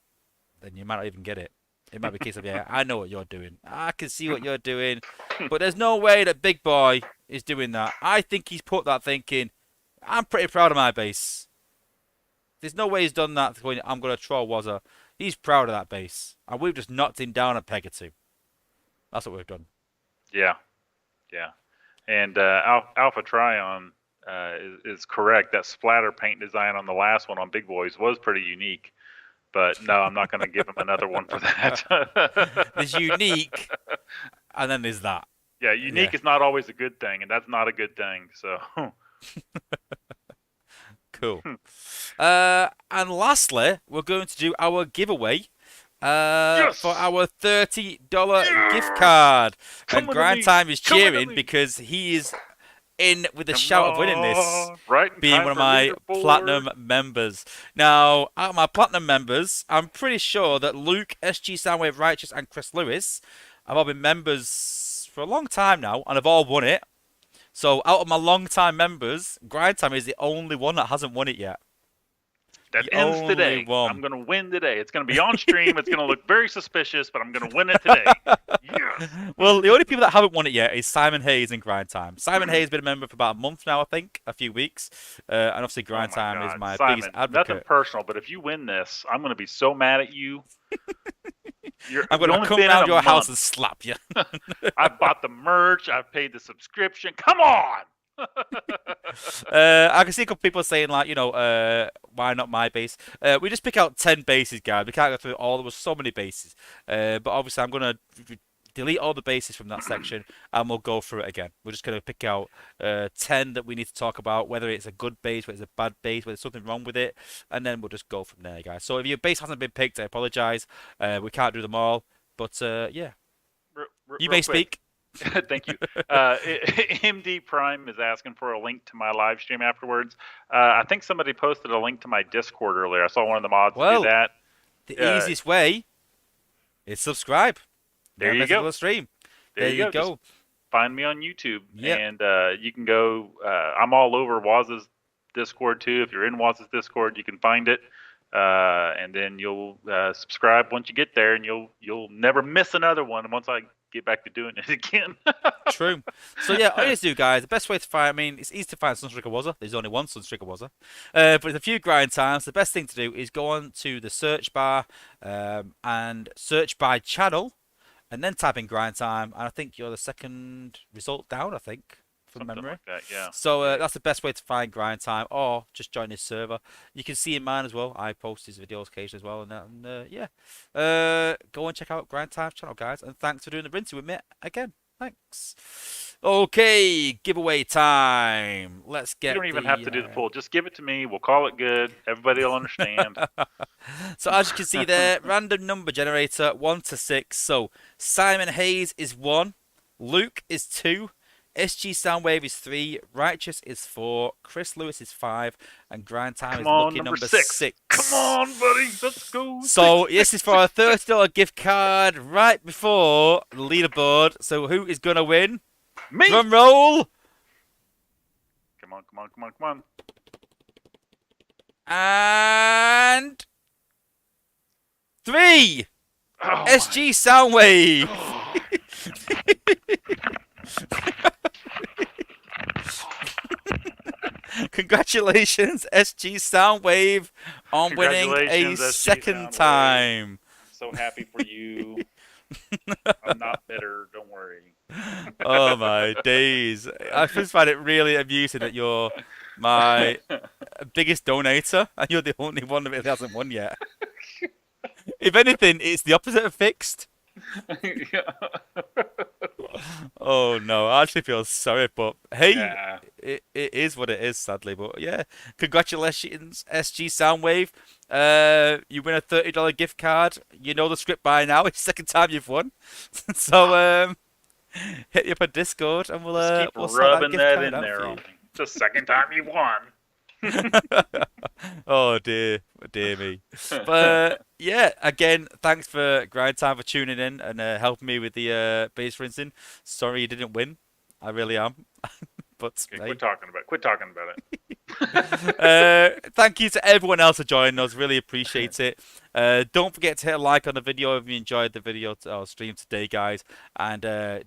then you might not even get it. It might be a case of, yeah, I know what you're doing. I can see what you're doing. But there's no way that Big Boy is doing that. I think he's put that thinking, I'm pretty proud of my base. There's no way he's done that going, I'm going to troll Wozza. He's proud of that base. And we've just knocked him down a peg or two. That's what we've done. Yeah, yeah. And Alpha Trion is correct. That splatter paint design on the last one on Big Boys was pretty unique. But no, I'm not going to give him another one for that. There's unique, and then there's that. Yeah, unique is not always a good thing, and that's not a good thing. So Cool. And lastly, we're going to do our giveaway Yes! for our $30 gift card. Come And on to Grind me. Time is Come on to cheering me. because he is in with the Come shout of winning this, on. Right in being time one of for my leaderboard. platinum members. Now, out of my platinum members, I'm pretty sure that Luke, SG Soundwave Righteous, and Chris Lewis have all been members for a long time now and have all won it. So, out of my long-time members, Grind Time is the only one that hasn't won it yet. That The ends only today. one. I'm going to win today. It's going to be on stream. It's going to look very suspicious, but I'm going to win it today. Yes. Well, the only people that haven't won it yet is Simon Hayes and Grind Time. Simon Hayes has been a member for about a month now, I think, a few weeks. And obviously, Grind Oh my Time is God. my Simon, biggest nothing advocate. personal, but if you win this, I'm going to be so mad at you. I'm going to come round your house and slap you. I bought the merch. I've paid the subscription. Come on. I can see a couple people saying, like, why not my base? We just pick out 10 bases, guys. We can't go through all. There was so many bases. But obviously, I'm going to delete all the bases from that section, and we'll go through it again. We're just going to pick out 10 that we need to talk about, whether it's a good base, whether it's a bad base, whether there's something wrong with it, and then we'll just go from there, guys. So if your base hasn't been picked, I apologize. We can't do them all, but yeah, you may Real quick. speak. Thank you. MD Prime is asking for a link to my live stream afterwards. I think somebody posted a link to my Discord earlier. I saw one of the mods Well, do that. the easiest way is subscribe. There you go. Stream. There you go. Just find me on YouTube, Yep. and you can go. I'm all over Wozza's Discord too. If you're in Wozza's Discord, you can find it, and then you'll subscribe once you get there, and you'll never miss another one once I get back to doing it again. True. So yeah, all you need to do, guys, the best way to find, I mean, it's easy to find Sunstreaker Wozza. There's only one Sunstreaker Wozza. But there's a few grind times. The best thing to do is go on to the search bar and search by channel, and then type in grind time. And I think you're the second result down, I think, from Something memory. like that, yeah. So that's the best way to find grind time, or just join his server. You can see in mine as well. I post his videos occasionally as well, and yeah, go and check out grind time's channel, guys. And thanks for doing the rinsing with me again. Thanks. Okay, giveaway time. Let's get. You don't even have to do the poll. Just give it to me. We'll call it good. Everybody will understand. So as you can see there, random number generator 1 to 6. So Simon Hayes is 1, Luke is 2. SG Soundwave is 3, Righteous is 4, Chris Lewis is 5, and Grind Time is lucky number 6. Come on, buddy, let's go. So this is for a $30 gift card right before the leaderboard. So who is gonna win? Me. Drum roll. Come on, come on, come on, come on. And 3. Oh, SG Soundwave. Congratulations, SG Soundwave, on winning a second time. So happy for you. I'm not bitter, don't worry. Oh my days. I just find it really amusing that you're my biggest donator and you're the only one that hasn't won yet. If anything, it's the opposite of fixed. Oh no, I actually feel sorry, but hey, Yeah. it is what it is, sadly. But yeah, congratulations, SG Soundwave. You win a $30 gift card. You know the script by now. It's the second time you've won. So hit you up on Discord and we'll Just keep we'll sort rubbing that that gift in card out there for on you. me. It's the second time you've won. Oh dear me. But yeah, again, thanks for Grind Time for tuning in and helping me with the base rinsing. Sorry you didn't win. I really am. But Okay, hey. quit talking about it. Quit talking about it. Thank you to everyone else for joining us. Really appreciate it. Don't forget to hit a like on the video if you enjoyed the video or stream today, guys. And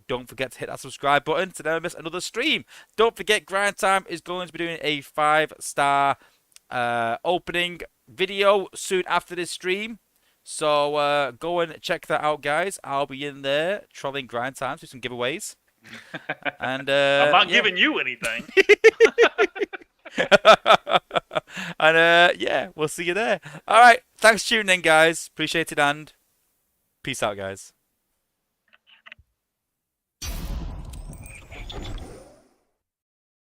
don't forget to hit that subscribe button to never miss another stream. Don't forget, Grind Time is going to be doing a 5-star opening video soon after this stream. So go and check that out, guys. I'll be in there trolling Grind Time to some giveaways. And I'm not yeah. giving you anything. And yeah, we'll see you there. All right, thanks for tuning in, guys. Appreciate it, and peace out, guys.